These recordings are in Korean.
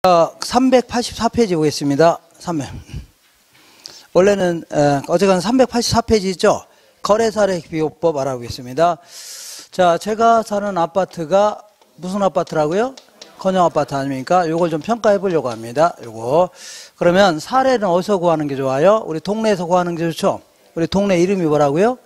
384페이지 보겠습니다. 원래는 어제간 384페이지 있죠? 거래사례 비교법 알아보겠습니다. 자, 제가 사는 아파트가 무슨 아파트라고요? 건영 아파트 아닙니까? 요걸 좀 평가해 보려고 합니다. 요거. 그러면 사례는 어디서 구하는 게 좋아요? 우리 동네에서 구하는 게 좋죠? 우리 동네 이름이 뭐라고요?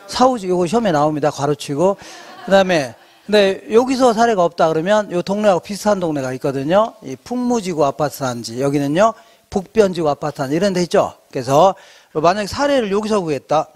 사우지. 요거 시험에 나옵니다. 괄호치고. 그 다음에 근데 여기서 사례가 없다 그러면 요 동네하고 비슷한 동네가 있거든요. 이 풍무지구 아파트 단지. 여기는요, 북변지구 아파트 단지. 이런 데 있죠. 그래서 만약에 사례를 여기서 구했다.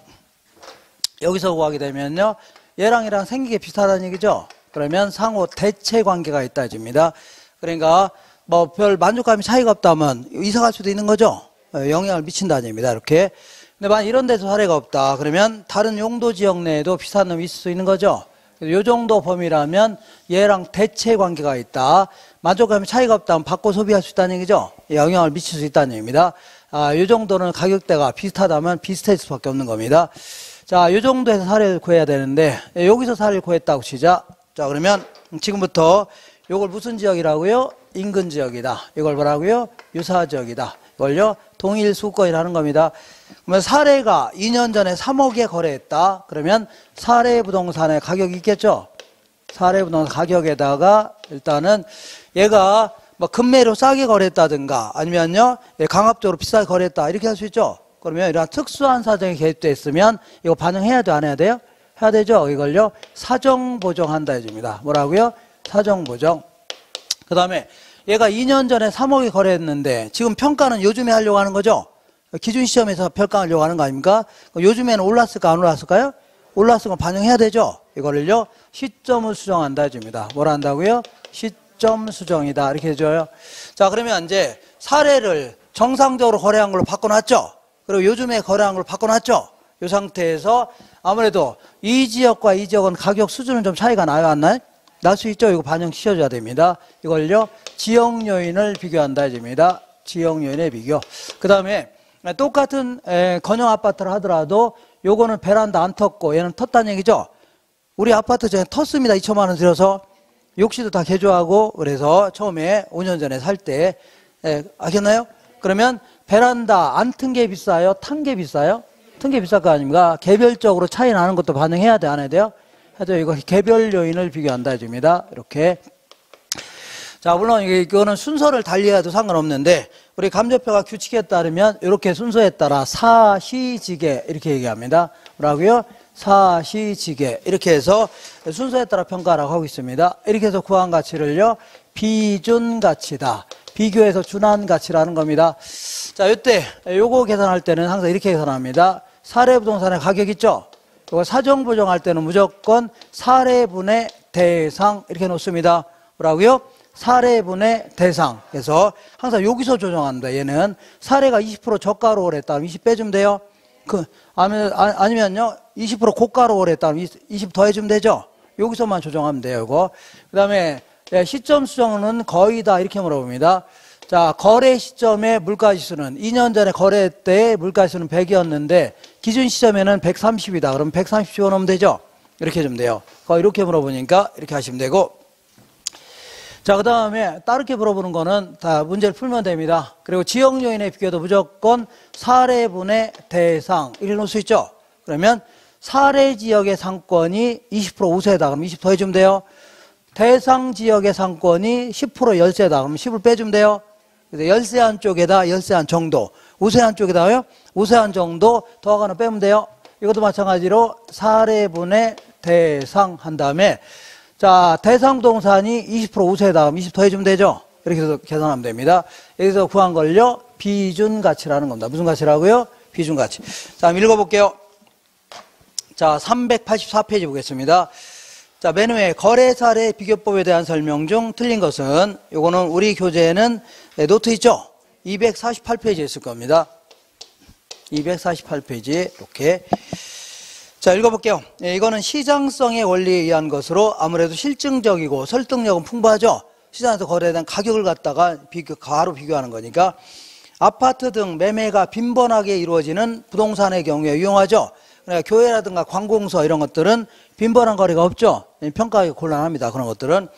여기서 구하게 되면요, 얘랑 생긴 게 비슷하다는 얘기죠. 그러면 상호 대체 관계가 있다 해줍니다. 그러니까 뭐 별 만족감이 차이가 없다면 이사 갈 수도 있는 거죠. 영향을 미친다는 얘기입니다. 이렇게. 근데 만약 이런 데서 사례가 없다 그러면 다른 용도 지역 내에도 비슷한 놈이 있을 수 있는 거죠. 요 정도 범위라면 얘랑 대체 관계가 있다. 만족감이 차이가 없다면 바꿔 소비할 수 있다는 얘기죠. 영향을 미칠 수 있다는 얘기입니다. 요 정도는 가격대가 비슷하다면 비슷할 수밖에 없는 겁니다. 자, 요 정도에서 사례를 구해야 되는데 여기서 사례를 구했다고 치자. 자, 그러면 지금부터 요걸 무슨 지역이라고요? 인근 지역이다. 이걸 뭐라고요? 유사 지역이다. 이걸요, 동일 수권이라는 겁니다. 그러면 사례가 2년 전에 3억에 거래했다. 그러면 사례 부동산의 가격이 있겠죠? 사례 부동산 가격에다가 일단은 얘가 뭐 금매로 싸게 거래했다든가 아니면요, 강압적으로 비싸게 거래했다. 이렇게 할 수 있죠? 그러면 이런 특수한 사정이 개입되어 있으면 이거 반영해야 돼, 안 해야 돼요? 해야 되죠? 이걸요, 사정보정한다 해줍니다. 뭐라고요? 사정보정. 그 다음에 얘가 2년 전에 3억에 거래했는데 지금 평가는 요즘에 하려고 하는 거죠? 기준시험에서 평가하려고 하는 거 아닙니까? 요즘에는 올랐을까 안 올랐을까요? 올랐으면 반영해야 되죠? 이거를요, 시점을 수정한다 해줍니다. 뭐라 한다고요? 시점 수정이다. 이렇게 해줘요. 자, 그러면 이제 사례를 정상적으로 거래한 걸로 바꿔놨죠? 그리고 요즘에 거래한 걸로 바꿔놨죠? 이 상태에서 아무래도 이 지역과 이 지역은 가격 수준은 좀 차이가 나요, 안 나요? 날 수 있죠? 이거 반영시켜줘야 됩니다. 이걸요, 지역 요인을 비교한다 해줍니다. 지역 요인의 비교. 그 다음에 똑같은 건영 아파트를 하더라도 요거는 베란다 안 텄고 얘는 텄다는 얘기죠. 우리 아파트 전에 텄습니다. 2천만 원 들여서 욕실도 다 개조하고. 그래서 처음에 5년 전에 살 때 아셨나요? 그러면 베란다 안 튼 게 비싸요? 탄 게 비싸요? 튼 게 비쌀 거 아닙니까? 개별적으로 차이 나는 것도 반영해야 돼, 안 해야 돼요? 하죠. 이거 개별 요인을 비교한다 해줍니다. 이렇게. 자, 물론 이거는 순서를 달리해도 상관없는데 우리 감정평가 규칙에 따르면 이렇게 순서에 따라 사시지계 이렇게 얘기합니다. 뭐라고요? 사시지계. 이렇게 해서 순서에 따라 평가라고 하고 있습니다. 이렇게 해서 구한 가치를요, 비준가치다. 비교해서 준한 가치라는 겁니다. 자, 이때 요거 계산할 때는 항상 이렇게 계산합니다. 사례부동산의 가격 있죠? 이거 사정보정할 때는 무조건 사례분의 대상 이렇게 놓습니다. 뭐라고요? 사례분의 대상. 그래서 항상 여기서 조정한다. 얘는 사례가 20% 저가로 거래했다면 20 빼주면 돼요. 아니면요, 20% 고가로 거래했다면 20 더해주면 되죠. 여기서만 조정하면 돼요. 이거. 그 다음에 시점 수정은 거의 다 이렇게 물어봅니다. 자, 거래 시점의 물가지수는 2년 전에 거래 때 물가지수는 100이었는데 기준 시점에는 130이다. 그럼 130 집어넣으면 되죠. 이렇게 해주면 돼요. 이렇게 물어보니까 이렇게 하시면 되고. 자, 그 다음에 따르게 물어보는 거는 다 문제를 풀면 됩니다. 그리고 지역 요인의 비교도 무조건 사례분의 대상 이렇게 놓을 수 있죠. 그러면 사례 지역의 상권이 20% 우세다. 그럼 20 더해주면 돼요. 대상 지역의 상권이 10% 열세다. 그럼 10을 빼주면 돼요. 그래서 열세한 쪽에다 열세한 정도, 우세한 쪽에다요, 우세한 정도 더하거나 빼면 돼요. 이것도 마찬가지로 사례분의 대상 한 다음에, 자, 대상 동산이 20% 우세다. 그럼 20 더해주면 되죠. 이렇게 해서 계산하면 됩니다. 여기서 구한 걸요, 비준가치라는 겁니다. 무슨 가치라고요? 비준가치. 자, 한번 읽어볼게요. 자, 384페이지 보겠습니다. 자, 맨 위에 거래사례 비교법에 대한 설명 중 틀린 것은, 요거는 우리 교재에는 노트 있죠? 248페이지에 있을 겁니다. 248페이지, 이렇게. 자, 읽어볼게요. 이거는 시장성의 원리에 의한 것으로 아무래도 실증적이고 설득력은 풍부하죠? 시장에서 거래된 가격을 갖다가 바로 비교하는 거니까. 아파트 등 매매가 빈번하게 이루어지는 부동산의 경우에 유용하죠? 그러니까 교회라든가 관공서 이런 것들은 빈번한 거래가 없죠. 평가하기 곤란합니다. 그런 것들은.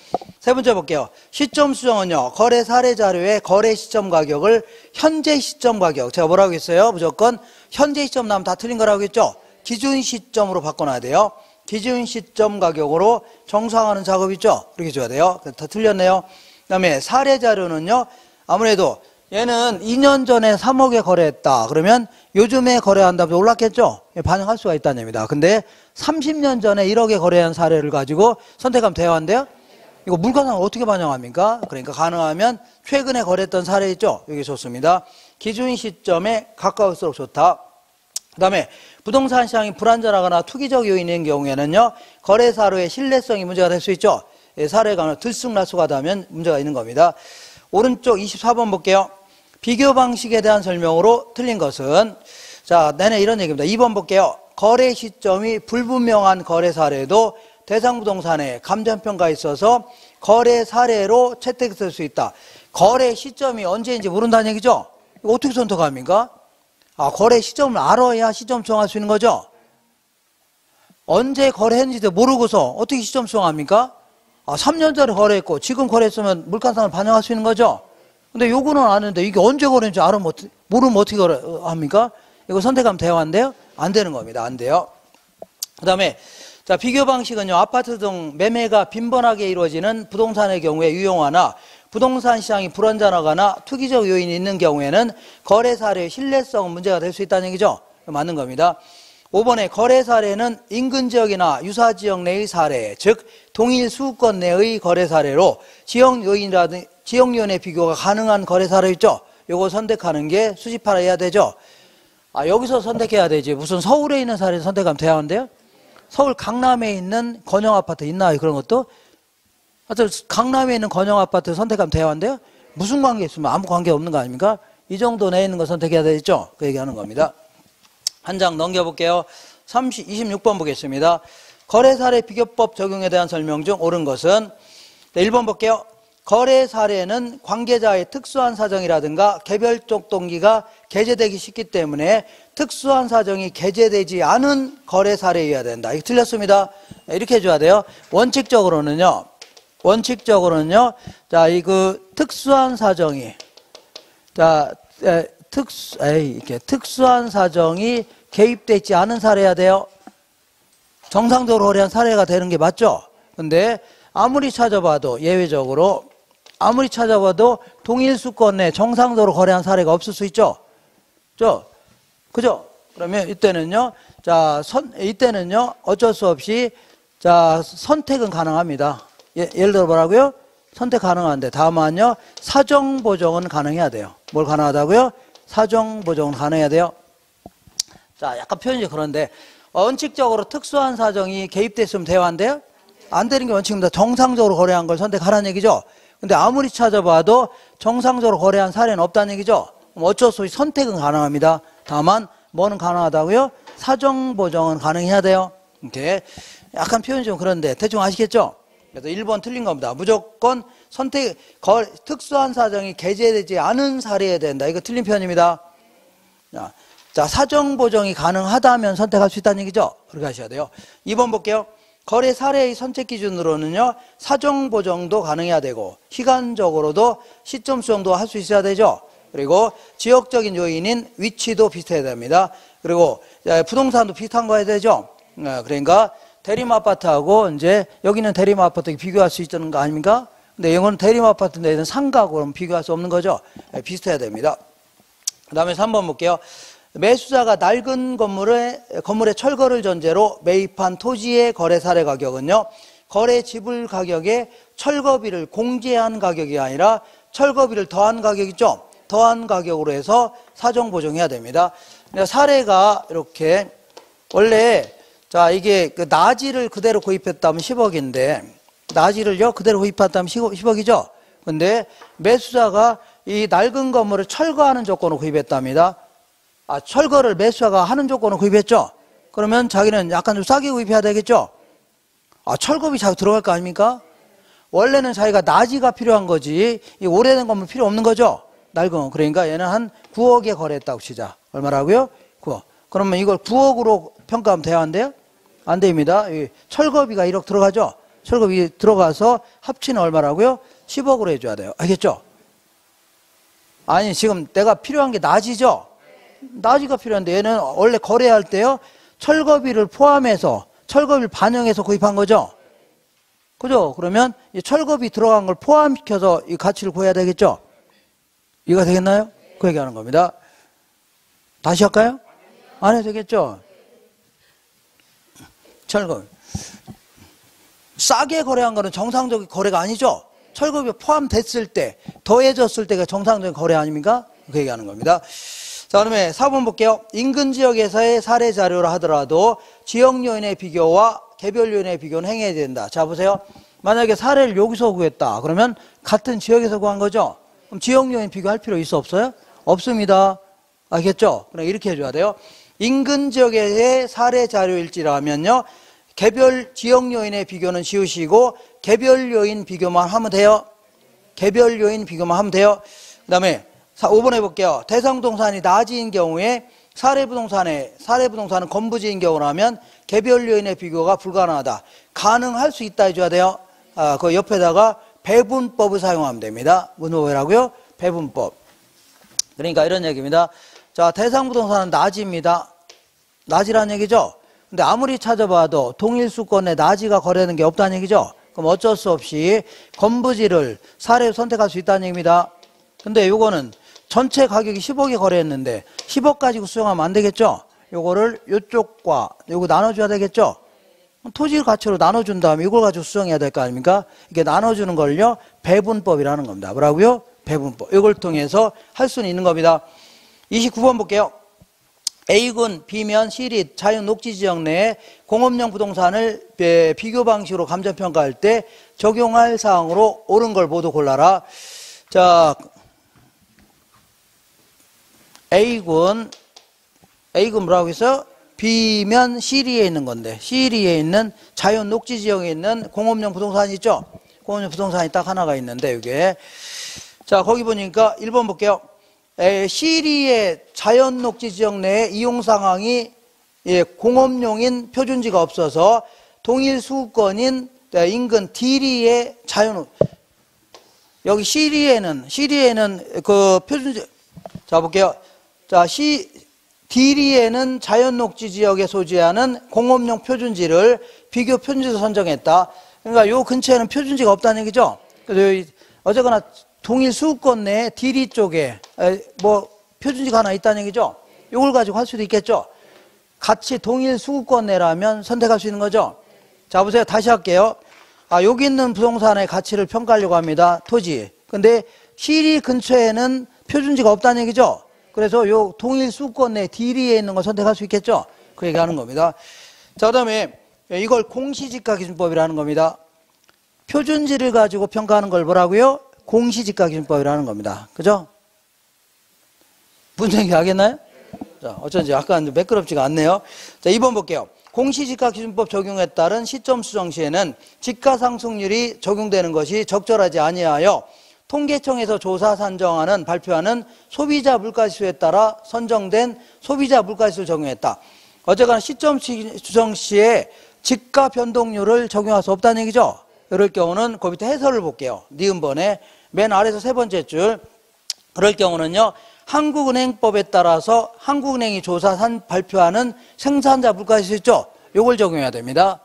세 번째 볼게요. 시점 수정은요. 거래 사례 자료의 거래 시점 가격을 현재 시점 가격. 제가 뭐라고 했어요? 무조건 현재 시점 나오면 다 틀린 거라고 했죠. 기준 시점으로 바꿔놔야 돼요. 기준 시점 가격으로 정상화하는 작업 있죠. 이렇게 줘야 돼요. 다 틀렸네요. 그 다음에 사례 자료는요. 아무래도 얘는 2년 전에 3억에 거래했다. 그러면 요즘에 거래한다면 올랐겠죠? 반영할 수가 있다는 얘기입니다. 근데 30년 전에 1억에 거래한 사례를 가지고 선택하면 대화인데요. 이거 물가상을 어떻게 반영합니까? 그러니까 가능하면 최근에 거래했던 사례 있죠? 여기 좋습니다. 기준 시점에 가까울수록 좋다. 그 다음에 부동산 시장이 불안전하거나 투기적 요인인 경우에는요. 거래 사료의 신뢰성이 문제가 될 수 있죠. 사례가 들쑥날쑥하다면 문제가 있는 겁니다. 오른쪽 24번 볼게요. 비교 방식에 대한 설명으로 틀린 것은 자, 내내 이런 얘기입니다. 2번 볼게요. 거래 시점이 불분명한 거래 사례도 대상 부동산에 감정평가가 있어서 거래 사례로 채택될 수 있다. 거래 시점이 언제인지 모른다는 얘기죠? 이거 어떻게 선택합니까? 거래 시점을 알아야 시점 수정할 수 있는 거죠? 언제 거래했는지도 모르고서 어떻게 시점 수정합니까? 3년 전에 거래했고 지금 거래했으면 물가상을 반영할 수 있는 거죠? 근데 요거는 아는데 이게 언제 거래했는지 모르면 어떻게 합니까? 이거 선택하면 대화인데요? 안 되는 겁니다. 안 돼요. 그 다음에 자, 비교 방식은요. 아파트 등 매매가 빈번하게 이루어지는 부동산의 경우에 유용하나 부동산 시장이 불안전하거나 투기적 요인이 있는 경우에는 거래 사례의 신뢰성은 문제가 될 수 있다는 얘기죠. 맞는 겁니다. 5번에 거래 사례는 인근 지역이나 유사 지역 내의 사례, 즉 동일 수도권 내의 거래 사례로 지역 요인이라든지 지역 요인의 비교가 가능한 거래 사례 있죠. 요거 선택하는 게 수집하라 해야 되죠. 여기서 선택해야 되지. 무슨 서울에 있는 사례를 선택하면 대화인데요. 서울 강남에 있는 건영 아파트 있나요? 그런 것도? 하여튼 강남에 있는 건영 아파트 선택하면 대화인데요. 무슨 관계 있으면 아무 관계 없는 거 아닙니까? 이 정도 내에 있는 거 선택해야 되겠죠? 그 얘기하는 겁니다. 한 장 넘겨볼게요. 26번 보겠습니다. 거래 사례 비교법 적용에 대한 설명 중 옳은 것은 1번 볼게요. 거래 사례는 관계자의 특수한 사정이라든가 개별적 동기가 게재되기 쉽기 때문에 특수한 사정이 게재되지 않은 거래 사례여야 된다. 이거 틀렸습니다. 이렇게 해줘야 돼요. 원칙적으로는요. 자, 특수한 사정이 이렇게 특수한 사정이 개입되지 않은 사례여야 돼요. 정상적으로 거래한 사례가 되는 게 맞죠? 근데 아무리 찾아봐도 예외적으로 동일 수권 내 정상적으로 거래한 사례가 없을 수 있죠? 그죠? 그러면 이때는요, 이때는요, 어쩔 수 없이, 선택은 가능합니다. 예를 들어 뭐라고요? 선택 가능한데, 다만요, 사정 보정은 가능해야 돼요. 뭘 가능하다고요? 사정 보정은 가능해야 돼요. 자, 약간 표현이 그런데, 원칙적으로 특수한 사정이 개입됐으면 대화인데요? 안 되는 게 원칙입니다. 정상적으로 거래한 걸 선택하라는 얘기죠? 근데 아무리 찾아봐도 정상적으로 거래한 사례는 없다는 얘기죠? 그럼 어쩔 수 없이 선택은 가능합니다. 다만, 뭐는 가능하다고요? 사정 보정은 가능해야 돼요. 이렇게. 약간 표현이 좀 그런데, 대충 아시겠죠? 그래서 1번 틀린 겁니다. 무조건 특수한 사정이 게재되지 않은 사례여야 된다. 이거 틀린 표현입니다. 자, 사정 보정이 가능하다면 선택할 수 있다는 얘기죠? 그렇게 하셔야 돼요. 2번 볼게요. 거래 사례의 선택 기준으로는요, 사정 보정도 가능해야 되고, 시간적으로도 시점 수정도 할 수 있어야 되죠? 그리고 지역적인 요인인 위치도 비슷해야 됩니다. 그리고 부동산도 비슷한 거 해야 되죠? 그러니까 대림 아파트하고 이제 여기는 대림 아파트 비교할 수 있다는 거 아닙니까? 근데 이거는 대림 아파트인데 얘는 상가고 그럼 비교할 수 없는 거죠? 비슷해야 됩니다. 그 다음에 3번 볼게요. 매수자가 낡은 건물의 철거를 전제로 매입한 토지의 거래 사례 가격은요, 거래 지불 가격에 철거비를 공제한 가격이 아니라 철거비를 더한 가격이죠? 더한 가격으로 해서 사정 보정해야 됩니다. 사례가 이렇게, 원래, 자, 이게 나지를 그대로 구입했다면 10억인데, 나지를요, 그대로 구입했다면 10억이죠? 근데 매수자가 이 낡은 건물을 철거하는 조건으로 구입했답니다. 철거를 매수자가 하는 조건으로 구입했죠? 그러면 자기는 약간 좀 싸게 구입해야 되겠죠? 철거비 자꾸 들어갈 거 아닙니까? 원래는 자기가 나지가 필요한 거지, 이 오래된 건물 필요 없는 거죠? 낡은 거. 그러니까 얘는 한 9억에 거래했다고 치자. 얼마라고요? 9억. 그러면 이걸 9억으로 평가하면 돼야 한대요? 안 됩니다. 철거비가 1억 들어가죠? 철거비 들어가서 합치는 얼마라고요? 10억으로 해줘야 돼요. 알겠죠? 아니, 지금 내가 필요한 게 낮이죠? 낮이가 필요한데 얘는 원래 거래할 때요, 철거비를 포함해서, 철거비를 반영해서 구입한 거죠? 그죠? 그러면 이 철거비 들어간 걸 포함시켜서 이 가치를 구해야 되겠죠? 이해가 되겠나요? 그 얘기하는 겁니다. 다시 할까요? 안 해도 되겠죠? 철거비. 싸게 거래한 거는 정상적인 거래가 아니죠? 철거비 포함됐을 때, 더해졌을 때가 정상적인 거래 아닙니까? 그 얘기하는 겁니다. 자, 그러면 4번 볼게요. 인근 지역에서의 사례 자료라 하더라도 지역 요인의 비교와 개별 요인의 비교는 행해야 된다. 자, 보세요. 만약에 사례를 여기서 구했다. 그러면 같은 지역에서 구한 거죠? 그럼 지역 요인 비교할 필요 있어 없어요? 없습니다. 알겠죠? 그럼 이렇게 해줘야 돼요. 인근 지역의 사례 자료일지라면요, 개별 지역 요인의 비교는 지우시고 개별 요인 비교만 하면 돼요. 개별 요인 비교만 하면 돼요. 그 다음에 5번 해볼게요. 대상 부동산이 낮이인 경우에 사례 부동산은 건부지인 경우라면 개별 요인의 비교가 불가능하다. 가능할 수 있다 해줘야 돼요. 그 옆에다가 배분법을 사용하면 됩니다. 무슨 법이라고요? 배분법. 그러니까 이런 얘기입니다. 자, 대상 부동산은 낮입니다. 낮이라는 얘기죠. 근데 아무리 찾아봐도 동일 수권에 낮이가 거래되는 게 없다는 얘기죠. 그럼 어쩔 수 없이 건부지를 사례로 선택할 수 있다는 얘기입니다. 근데 요거는 전체 가격이 10억에 거래했는데 10억 가지고 수용하면 안 되겠죠? 요거를 요쪽과 요거 나눠줘야 되겠죠? 토지 가치로 나눠준 다음에 이걸 가지고 수정해야 될 거 아닙니까? 이게 나눠주는 걸요, 배분법이라는 겁니다. 뭐라고요? 배분법. 이걸 통해서 할 수는 있는 겁니다. 29번 볼게요. A군, B면, 시립, 자연 녹지 지역 내에 공업용 부동산을 비교 방식으로 감정평가할 때 적용할 사항으로 옳은 걸 모두 골라라. 자, A군 뭐라고 했어요? B면 C리에 있는 건데, C리에 있는 자연 녹지 지역에 있는 공업용 부동산이 있죠? 공업용 부동산이 딱 하나가 있는데, 이게. 자, 거기 보니까 1번 볼게요. C리의 자연 녹지 지역 내에 이용 상황이 공업용인 표준지가 없어서 동일 수급권인 인근 D리의 자연, 여기 C리에는 그 표준지, 자, 볼게요. 자, D리에는 자연 녹지 지역에 소지하는 공업용 표준지를 비교 표준지로 선정했다. 그러니까 요 근처에는 표준지가 없다는 얘기죠. 그래서 어쨌거나 동일 수급권 내에 D리 쪽에 뭐 표준지가 하나 있다는 얘기죠. 요걸 가지고 할 수도 있겠죠. 같이 동일 수급권 내라면 선택할 수 있는 거죠. 자, 보세요. 다시 할게요. 여기 있는 부동산의 가치를 평가하려고 합니다. 토지. 근데 C리 근처에는 표준지가 없다는 얘기죠. 그래서 요 동일 수권 내 D리에 있는 걸 선택할 수 있겠죠? 그 얘기하는 겁니다. 자, 그 다음에 이걸 공시지가 기준법이라는 겁니다. 표준지를 가지고 평가하는 걸 뭐라고요? 공시지가 기준법이라는 겁니다. 그죠? 무슨 얘기 하겠나요? 자, 어쩐지 약간 매끄럽지가 않네요. 자, 2번 볼게요. 공시지가 기준법 적용에 따른 시점 수정 시에는 지가 상승률이 적용되는 것이 적절하지 아니하여 통계청에서 조사 산정하는 발표하는 소비자 물가지수에 따라 선정된 소비자 물가지수를 적용했다. 어쨌거나 시점 수정 시에 지가 변동률을 적용할 수 없다는 얘기죠. 이럴 경우는 그 밑에 해설을 볼게요. 니은번에 맨 아래에서 세 번째 줄. 그럴 경우는요, 한국은행법에 따라서 한국은행이 발표하는 생산자 물가지수 있죠? 요걸 적용해야 됩니다.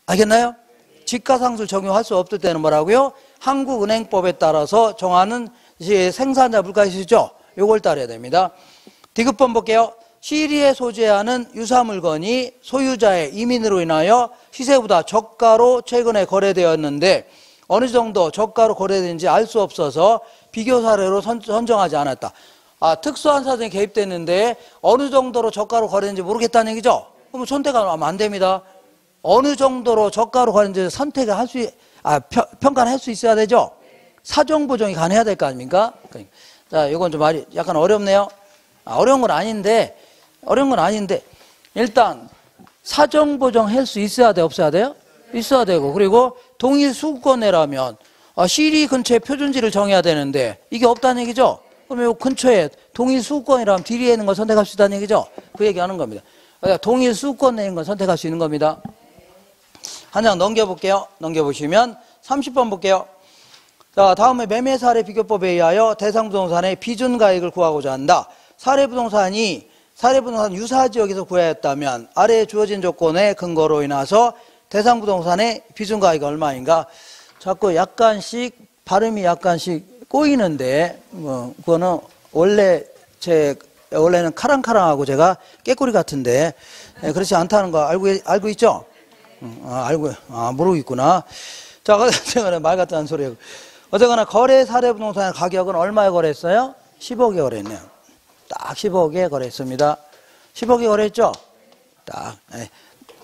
알겠나요? 지가상수를 적용할 수 없을 때는 뭐라고요? 한국은행법에 따라서 정하는 생산자 물가지수죠? 요걸 따라야 됩니다. 디귿번 볼게요. 시리에 소재하는 유사물건이 소유자의 이민으로 인하여 시세보다 저가로 최근에 거래되었는데 어느 정도 저가로 거래되는지 알 수 없어서 비교 사례로 선정하지 않았다. 특수한 사정이 개입됐는데 어느 정도로 저가로 거래되는지 모르겠다는 얘기죠? 그러면 선택하면 안 됩니다. 어느 정도로 저가로 거래되는지 선택을 평가를 할 수 있어야 되죠? 사정 보정이 가능해야 될 거 아닙니까? 자, 이건 좀 말이 약간 어렵네요. 어려운 건 아닌데 일단 사정 보정할 수 있어야 돼, 없어야 돼요? 있어야 되고, 그리고 동일 수급권 내라면 시리 근처에 표준지를 정해야 되는데 이게 없다는 얘기죠? 그러면 이 근처에 동일 수급권이라면 D리에 있는 걸 선택할 수 있다는 얘기죠? 그 얘기하는 겁니다. 동일 수권 내인 건 선택할 수 있는 겁니다. 한 장 넘겨볼게요. 넘겨보시면 30번 볼게요. 자, 다음에 매매 사례 비교법에 의하여 대상 부동산의 비준 가액을 구하고자 한다. 사례 부동산 유사 지역에서 구하였다면 아래에 주어진 조건의 근거로 인해서 대상 부동산의 비준 가액이 얼마인가? 자꾸 약간씩 발음이 약간씩 꼬이는데 그거는 원래는 카랑카랑하고 제가 깨꼬리 같은데 그렇지 않다는 거 알고 있죠? 모르고 있구나. 자, 어쨌거나 말 같다는 소리예요. 어쨌거나 거래 사례 부동산의 가격은 얼마에 거래했어요? 10억에 거래했네요. 딱 10억에 거래했습니다. 10억에 거래했죠? 딱.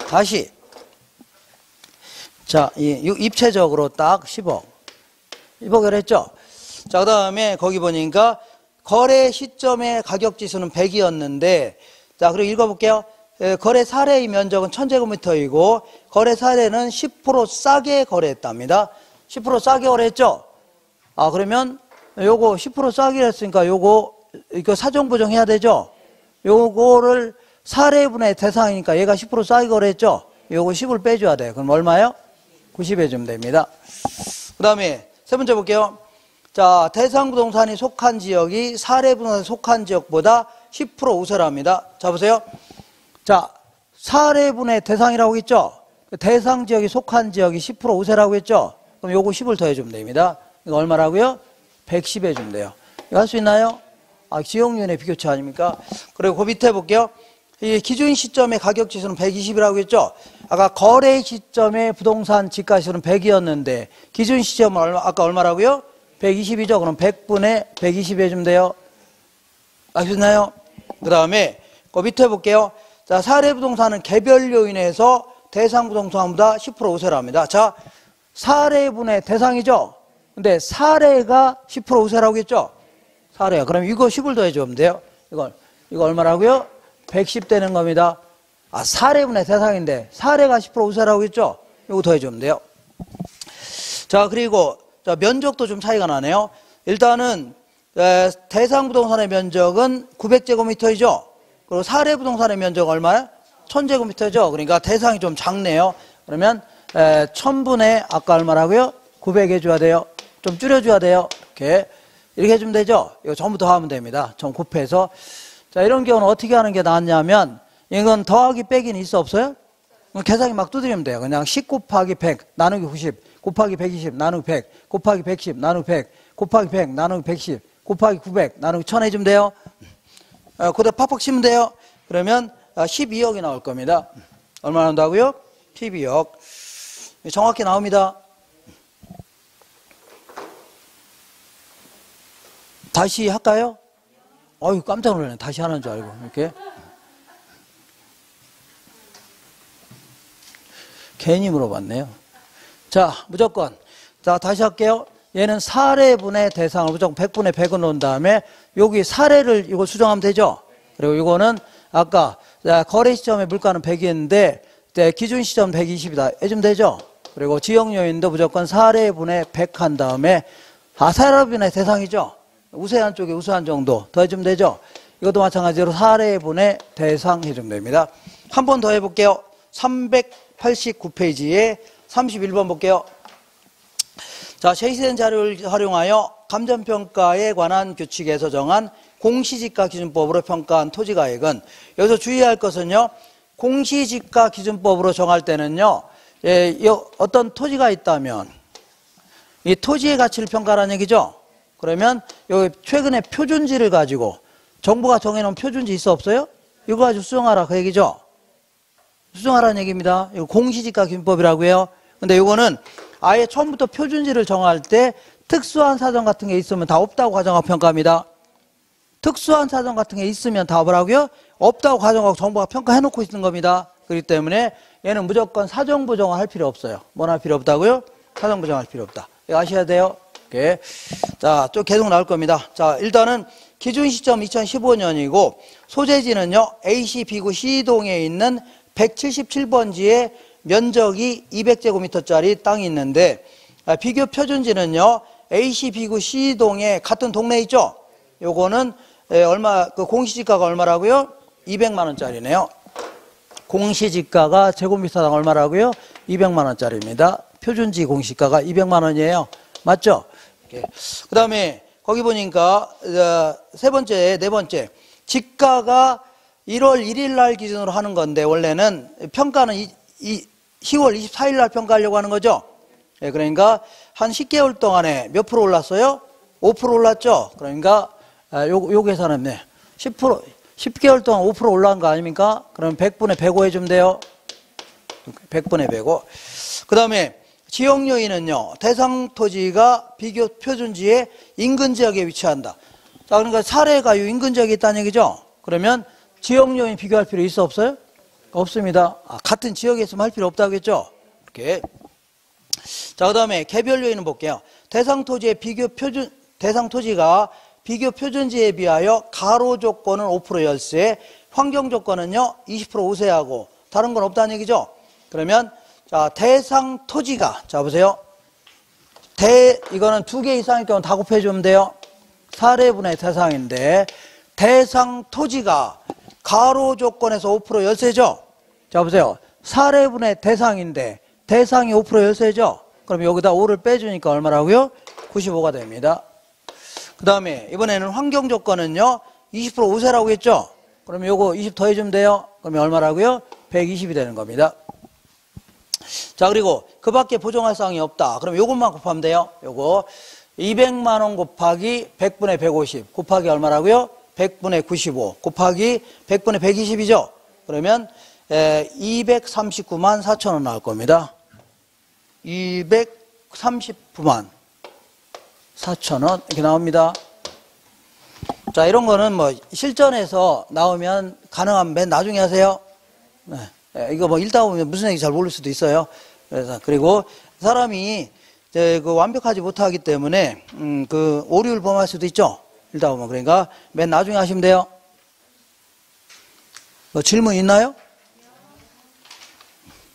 다시. 자, 입체적으로 딱 10억. 10억 거래했죠? 자, 그 다음에 거기 보니까 거래 시점의 가격 지수는 100이었는데, 자, 그리고 읽어볼게요. 거래 사례의 면적은 1000제곱미터이고, 거래 사례는 10% 싸게 거래했답니다. 10% 싸게 거래했죠? 그러면 요거 10% 싸게 했으니까 이거 사정부정 해야 되죠? 요거를 사례분의 대상이니까 얘가 10% 싸게 거래했죠? 요거 10을 빼줘야 돼요. 그럼 얼마요? 90 해주면 됩니다. 그 다음에 세 번째 볼게요. 자, 대상 부동산이 속한 지역이 사례 부동산이 속한 지역보다 10% 우세랍니다. 자, 보세요. 자, 사례분의 대상이라고 했죠? 대상 지역이 속한 지역이 10% 우세라고 했죠? 그럼 요거 10을 더해주면 됩니다. 이거 얼마라고요? 110 해주면 돼요. 이거 할 수 있나요? 지역면의 비교차 아닙니까? 그리고 그 밑에 볼게요. 이 기준 시점의 가격 지수는 120이라고 했죠? 아까 거래 시점의 부동산 지가 지수는 100이었는데 기준 시점은 아까 얼마라고요? 120이죠? 그럼 100분의 120 해주면 돼요. 아시나요? 그 다음에 그 밑에 볼게요. 자, 사례 부동산은 개별로 인해서 대상 부동산보다 10% 우세랍니다. 자, 사례분의 대상이죠? 근데 사례가 10% 우세라고 했죠? 사례가. 그럼 이거 10을 더해주면 돼요. 이거 얼마라고요? 110 되는 겁니다. 사례분의 대상인데 사례가 10% 우세라고 했죠? 이거 더해주면 돼요. 자, 그리고 자, 면적도 좀 차이가 나네요. 일단은 대상 부동산의 면적은 900제곱미터이죠? 그리고 사례 부동산의 면적은 얼마야? 1000제곱미터죠? 그러니까 대상이 좀 작네요. 그러면 1000분의 아까 얼마라고요? 900 해줘야 돼요. 좀 줄여줘야 돼요. 이렇게 해주면 되죠? 이거 전부 더 하면 됩니다. 전 곱해서. 자, 이런 경우는 어떻게 하는 게 낫냐면 이건 더하기 빼기는 있어 없어요? 계산기 막 두드리면 돼요. 그냥 10 곱하기 100 나누기 90 곱하기 120 나누기 100 곱하기 110 나누기 100 곱하기 100 나누기 110 곱하기 900 나누기 1000 해주면 돼요. 그대로 팍팍 치면 돼요. 그러면 12억이 나올 겁니다. 얼마 나온다고요? 12억. 정확히 나옵니다. 다시 할까요? 어휴, 깜짝 놀랐네. 다시 하는 줄 알고. 이렇게. 괜히 물어봤네요. 자, 무조건. 자, 다시 할게요. 얘는 사례분의 대상을 무조건 100분의 100을 놓은 다음에 여기 사례를 이거 수정하면 되죠? 그리고 이거는 아까 거래 시점의 물가는 100이었는데 기준 시점 120이다. 해주면 되죠? 그리고 지역 요인도 무조건 사례분의 100 한 다음에 사례분의 대상이죠? 우세한 쪽에 우세한 정도 더해주면 되죠? 이것도 마찬가지로 사례분의 대상 해주면 됩니다. 한 번 더 해볼게요. 389페이지에 31번 볼게요. 자, 제시된 자료를 활용하여 감정평가에 관한 규칙에서 정한 공시지가 기준법으로 평가한 토지가액은, 여기서 주의할 것은요, 공시지가 기준법으로 정할 때는요, 어떤 토지가 있다면 이 토지의 가치를 평가하라는 얘기죠. 그러면 여기 최근에 표준지를 가지고 정부가 정해놓은 표준지 있어 없어요? 이거 가지고 수정하라 그 얘기죠. 수정하라는 얘기입니다. 이거 공시지가 기준법이라고 해요. 근데 이거는 아예 처음부터 표준지를 정할 때 특수한 사정 같은 게 있으면 다 없다고 가정하고 평가합니다. 특수한 사정 같은 게 있으면 다 뭐라고요? 없다고 가정하고 정부가 평가해놓고 있는 겁니다. 그렇기 때문에 얘는 무조건 사정 부정을 할 필요 없어요. 뭘 할 필요 없다고요? 사정 부정할 필요 없다. 이거 아셔야 돼요. 이렇게. 자, 또 계속 나올 겁니다. 자, 일단은 기준 시점 2015년이고 소재지는요, A시, B구 C동에 있는 177번지의 면적이 200제곱미터짜리 땅이 있는데, 비교 표준지는요, A시, B구 C동에 같은 동네 있죠? 요거는 그 공시지가가 얼마라고요? 200만 원짜리네요. 공시지가가 제곱미터당 얼마라고요? 200만 원짜리입니다. 표준지 공시가가 200만 원이에요. 맞죠? 그 다음에 거기 보니까 세 번째, 네 번째 지가가 1월 1일 날 기준으로 하는 건데 원래는 평가는 10월 24일 날 평가하려고 하는 거죠. 그러니까 한 10개월 동안에 몇 프로 올랐어요? 5% 올랐죠. 그러니까 요 계산은 10개월 동안 5% 올라간 거 아닙니까? 그럼 100분의 105 해주면 돼요. 100분의 105. 그 다음에 지역 요인은요, 대상 토지가 비교 표준지의 인근 지역에 위치한다. 자, 그러니까 사례가 요 인근 지역에 있다는 얘기죠. 그러면 지역 요인 비교할 필요 있어 없어요? 없습니다. 같은 지역에 있으면 할 필요 없다고 했죠. 이렇게. 자, 그 다음에 개별 요인은 볼게요. 대상 토지의 대상 토지가 비교 표준지에 비하여 가로 조건은 5% 열세, 환경 조건은요 20% 우세하고 다른 건 없다는 얘기죠. 그러면 자, 대상 토지가 자 보세요. 이거는 2개 이상일 경우 다 곱해주면 돼요. 사례분의 대상인데 대상 토지가 가로 조건에서 5% 열세죠. 자 보세요. 사례분의 대상인데 대상이 5% 열세죠. 그럼 여기다 5를 빼주니까 얼마라고요? 95가 됩니다. 그 다음에 이번에는 환경 조건은요 20% 우세라고 했죠. 그러면 요거 20 더해주면 돼요. 그러면 얼마라고요? 120이 되는 겁니다. 자, 그리고 그 밖에 보정할 사항이 없다. 그럼 요것만 곱하면 돼요. 요거 200만 원 곱하기 100분의 150 곱하기 얼마라고요? 100분의 95 곱하기 100분의 120이죠. 그러면 239만 4천 원 나올 겁니다. 239만 4천 원 이렇게 나옵니다. 자, 이런 거는 뭐 실전에서 나오면 가능하면 맨 나중에 하세요. 네. 이거 뭐 읽다 보면 무슨 얘기인지 잘 모를 수도 있어요. 그래서 그리고 사람이 그 완벽하지 못하기 때문에 그 오류를 범할 수도 있죠. 읽다 보면. 그러니까 맨 나중에 하시면 돼요. 뭐 질문 있나요?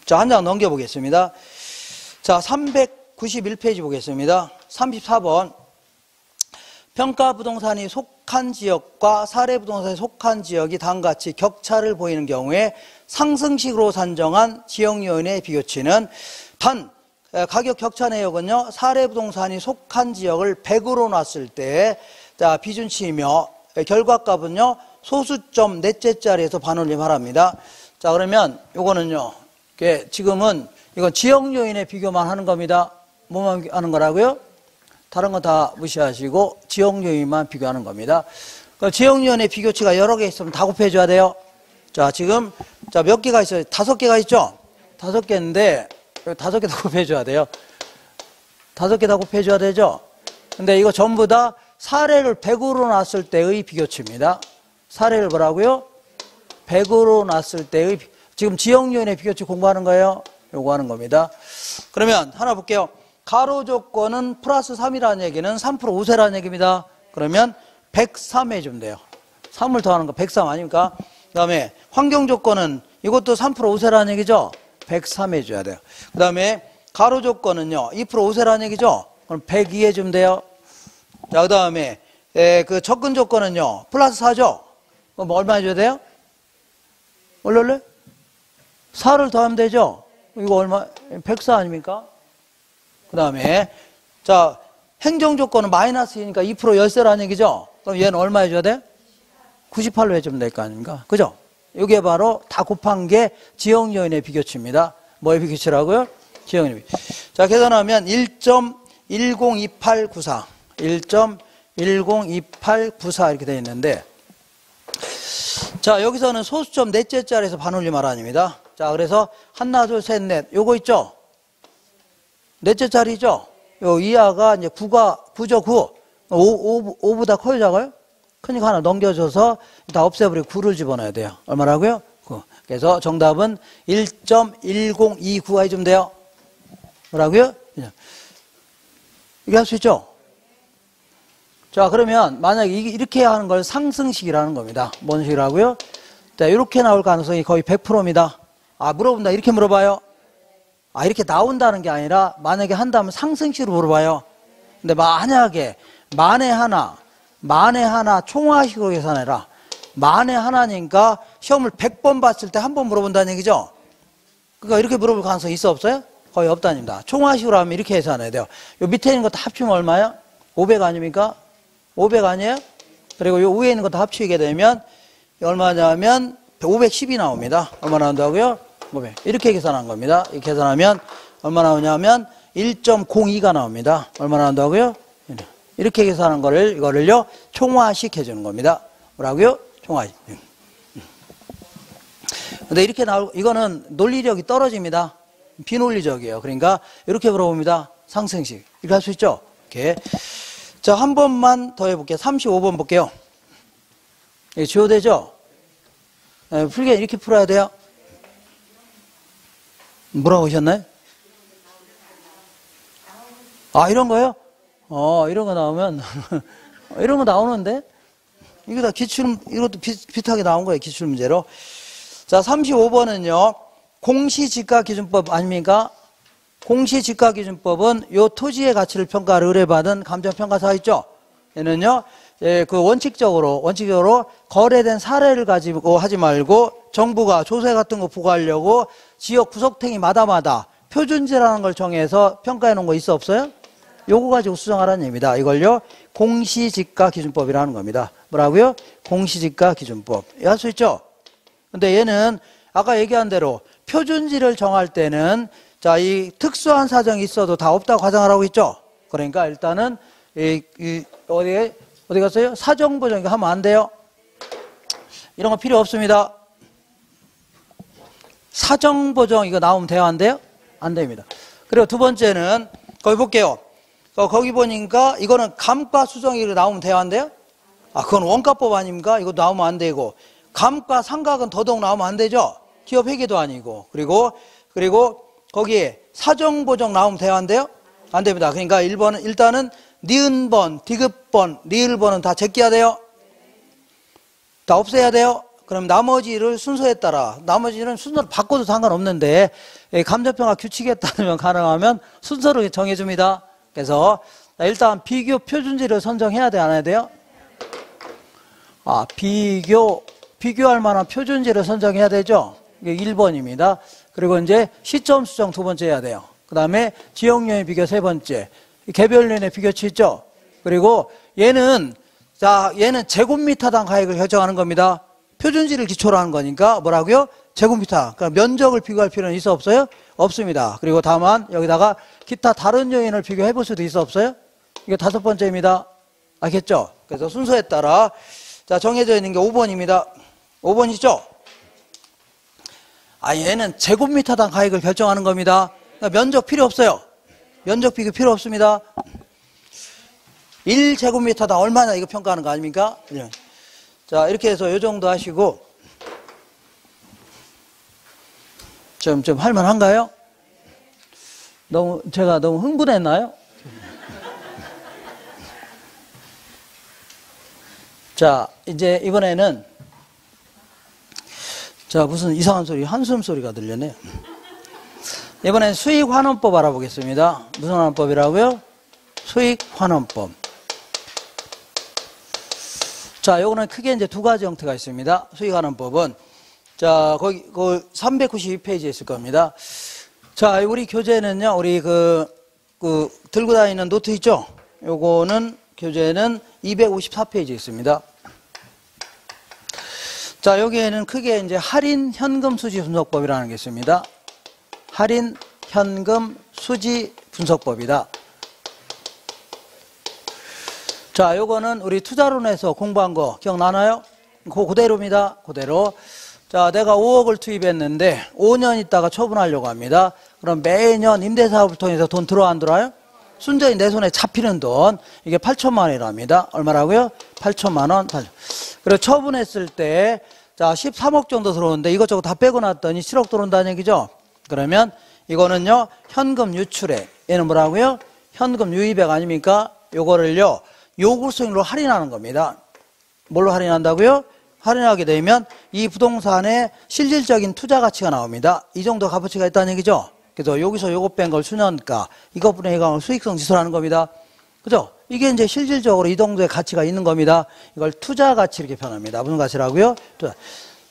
자, 한 장 넘겨보겠습니다. 자, 391페이지 보겠습니다. 34번. 평가 부동산이 속한 지역과 사례 부동산이 속한 지역이 다음과 같이 격차를 보이는 경우에 상승식으로 산정한 지역 요인의 비교치는 단 가격 격차 내역은요 사례 부동산이 속한 지역을 100으로 놨을 때 자 비준치이며 결과값은요 소수점 넷째 자리에서 반올림하랍니다. 자, 그러면 요거는요 지금은 이건 지역 요인의 비교만 하는 겁니다. 뭐만 하는 거라고요? 다른 거 다 무시하시고 지역 요인만 비교하는 겁니다. 지역 요인의 비교치가 여러 개 있으면 다 곱해줘야 돼요. 자, 지금 자 몇 개가 있어요? 5개가 있죠? 5개인데 5개 다 곱해줘야 돼요. 5개 다 곱해줘야 되죠? 근데 이거 전부 다 사례를 100으로 놨을 때의 비교치입니다. 사례를 뭐라고요? 100으로 놨을 때의 지금 지역 요인의 비교치 공부하는 거예요. 요거 하는 겁니다. 그러면 하나 볼게요. 가로 조건은 플러스 3이라는 얘기는 3% 우세라는 얘기입니다. 그러면 103 해주면 돼요. 3을 더하는 거 103 아닙니까? 그 다음에 환경 조건은 이것도 3% 우세라는 얘기죠. 103 해줘야 돼요. 그 다음에 가로 조건은요 2% 우세라는 얘기죠. 그럼 102 해주면 돼요. 자, 그 다음에 그 접근 조건은요 플러스 4죠. 그럼 얼마 해줘야 돼요? 원래 4를 더하면 되죠. 이거 얼마? 104 아닙니까? 그 다음에 자 행정 조건은 마이너스이니까 2% 열세라는 얘기죠. 그럼 얘는 얼마 해줘야 돼? 98로 해주면 될 거 아닙니까? 그죠? 이게 바로 다 곱한 게 지역 요인의 비교치입니다. 뭐의 비교치라고요? 지역 요인의 비교치. 자, 계산하면 1.102894 1.102894 이렇게 되어 있는데 자, 여기서는 소수점 넷째 자리에서 반올림 하라입니다. 자, 그래서 하나 둘 셋 넷 요거 있죠? 넷째 자리죠? 요 이하가 이제 9죠, 9. 5보다 커요, 작아요? 그러니까 하나 넘겨줘서 다 없애버리고 9를 집어넣어야 돼요. 얼마라고요? 9. 그래서 정답은 1.1029가 해주면 돼요. 뭐라고요? 이게 할 수 있죠? 자, 그러면 만약에 이렇게 하는 걸 상승식이라는 겁니다. 뭔 식이라고요? 자, 이렇게 나올 가능성이 거의 100%입니다. 아, 물어본다. 이렇게 물어봐요. 아, 이렇게 나온다는 게 아니라 만약에 한다면 상승식으로 물어봐요. 근데 만약에 만에 하나 총화식으로 계산해라. 만에 하나니까 시험을 100번 봤을 때 한 번 물어본다는 얘기죠. 그러니까 이렇게 물어볼 가능성이 있어 없어요? 거의 없다입니다. 총화식으로 하면 이렇게 계산해야 돼요. 요 밑에 있는 거 다 합치면 얼마야? 500 아닙니까? 500 아니에요? 그리고 요 위에 있는 거 다 합치게 되면 얼마냐면 510이 나옵니다. 얼마 나온다고요? 500. 이렇게 계산한 겁니다. 이렇게 계산하면 얼마 나오냐면 1.02가 나옵니다. 얼마 나온다고요? 이렇게 계산한 거를 이거를요 총화식 해주는 겁니다. 뭐라고요? 총화식. 근데 이렇게 이거는 논리력이 떨어집니다. 비논리적이에요. 그러니까 이렇게 물어봅니다. 상승식. 이렇게 할 수 있죠? 이렇게. 자, 한 번만 더 해볼게요. 35번 볼게요. 이게 주어되죠? 풀게 이렇게 풀어야 돼요. 뭐라고 하셨나요? 아, 이런 거요? 이런 거 나오면, 이런 거 나오는데? 이거 다 이것도 비슷하게 나온 거예요. 기출문제로. 자, 35번은요, 공시지가기준법 아닙니까? 공시지가기준법은 요 토지의 가치를 평가를 의뢰받은 감정평가사 있죠? 얘는요, 그 원칙적으로 거래된 사례를 가지고 하지 말고 정부가 조세 같은 거 부과하려고 지역 구석탱이마다마다 표준지라는 걸 정해서 평가해 놓은 거 있어 없어요? 요거 가지고 수정하라는 얘기입니다. 이걸요 공시지가기준법이라는 겁니다. 뭐라고요? 공시지가기준법. 할 수 있죠? 근데 얘는 아까 얘기한 대로 표준지를 정할 때는 자, 이 특수한 사정이 있어도 다 없다고 가정하라고 했죠? 그러니까 일단은 어디 갔어요? 사정보정 이거 하면 안 돼요. 이런 거 필요 없습니다. 사정보정 이거 나오면 돼요? 안 돼요? 안 됩니다. 그리고 두 번째는 거기 볼게요. 거기 보니까 이거는 감가수정이 나오면 돼요? 안 돼요? 아, 그건 원가법 아닙니까? 이거 나오면 안 되고. 감가상각은 더더욱 나오면 안 되죠? 기업 회계도 아니고. 그리고 거기에 사정보정 나오면 돼요? 안 돼요? 안 됩니다. 그러니까 1번은 일단은 니은번, 디귿번, 리을번은 다 제껴야 돼요? 다 없애야 돼요? 그럼 나머지를 순서에 따라, 나머지는 순서를 바꿔도 상관없는데 감정평가 규칙에 따르면 가능하면 순서를 정해줍니다. 그래서 일단 비교 표준지를 선정해야 돼, 안 해야 돼요? 아, 비교할 만한 표준지를 선정해야 되죠? 이게 1번입니다. 그리고 이제 시점 수정 두 번째 해야 돼요. 그 다음에 지역요인 비교 세 번째. 개별요인의 비교치 있죠? 그리고 얘는 제곱미터당 가액을 결정하는 겁니다. 표준지를 기초로 하는 거니까 뭐라고요? 제곱미터. 그러니까 면적을 비교할 필요는 있어 없어요? 없습니다. 그리고 다만 여기다가 기타 다른 요인을 비교해 볼 수도 있어 없어요? 이게 다섯 번째입니다. 알겠죠? 그래서 순서에 따라 자, 정해져 있는 게 5번입니다. 5번이죠? 아, 얘는 제곱미터당 가액을 결정하는 겁니다. 그러니까 면적 필요 없어요. 면적 비교 필요 없습니다. 1제곱미터당 얼마나 이거 평가하는 거 아닙니까? 자, 이렇게 해서 요 정도 하시고 좀 할만한가요? 제가 너무 흥분했나요? 자, 이제 이번에는 자, 무슨 이상한 소리, 한숨 소리가 들렸네요. 이번엔 수익환원법 알아보겠습니다. 무슨 환원법이라고요? 수익환원법. 자, 요거는 크게 이제 두 가지 형태가 있습니다. 수익환원법은. 자, 거기, 392페이지에 있을 겁니다. 자, 우리 교재는요, 우리 들고 다니는 노트 있죠? 요거는, 교재는 254페이지에 있습니다. 자, 여기에는 크게 이제 할인 현금 수지 분석법이라는 게 있습니다. 할인 현금 수지 분석법이다. 자, 요거는 우리 투자론에서 공부한 거 기억나나요? 그대로입니다. 그대로. 자, 내가 5억을 투입했는데 5년 있다가 처분하려고 합니다. 그럼 매년 임대사업을 통해서 돈 들어 안 들어와요? 순전히 내 손에 잡히는 돈, 이게 8천만 원이랍니다. 얼마라고요? 8천만 원. 그리고 처분했을 때, 자, 13억 정도 들어오는데 이것저것 다 빼고 났더니 7억 들어온다는 얘기죠? 그러면 이거는요, 현금 유출액. 얘는 뭐라고요? 현금 유입액 아닙니까? 요거를요, 요구수익률로 할인하는 겁니다. 뭘로 할인한다고요? 할인하게 되면 이 부동산의 실질적인 투자 가치가 나옵니다. 이 정도 값어치가 있다는 얘기죠? 그래서 여기서 요거 뺀 걸 수년가, 이것분의 해강을 수익성 지수라는 겁니다. 그죠? 이게 이제 실질적으로 이 정도의 가치가 있는 겁니다. 이걸 투자 가치 이렇게 표현합니다. 무슨 가치라고요? 투자.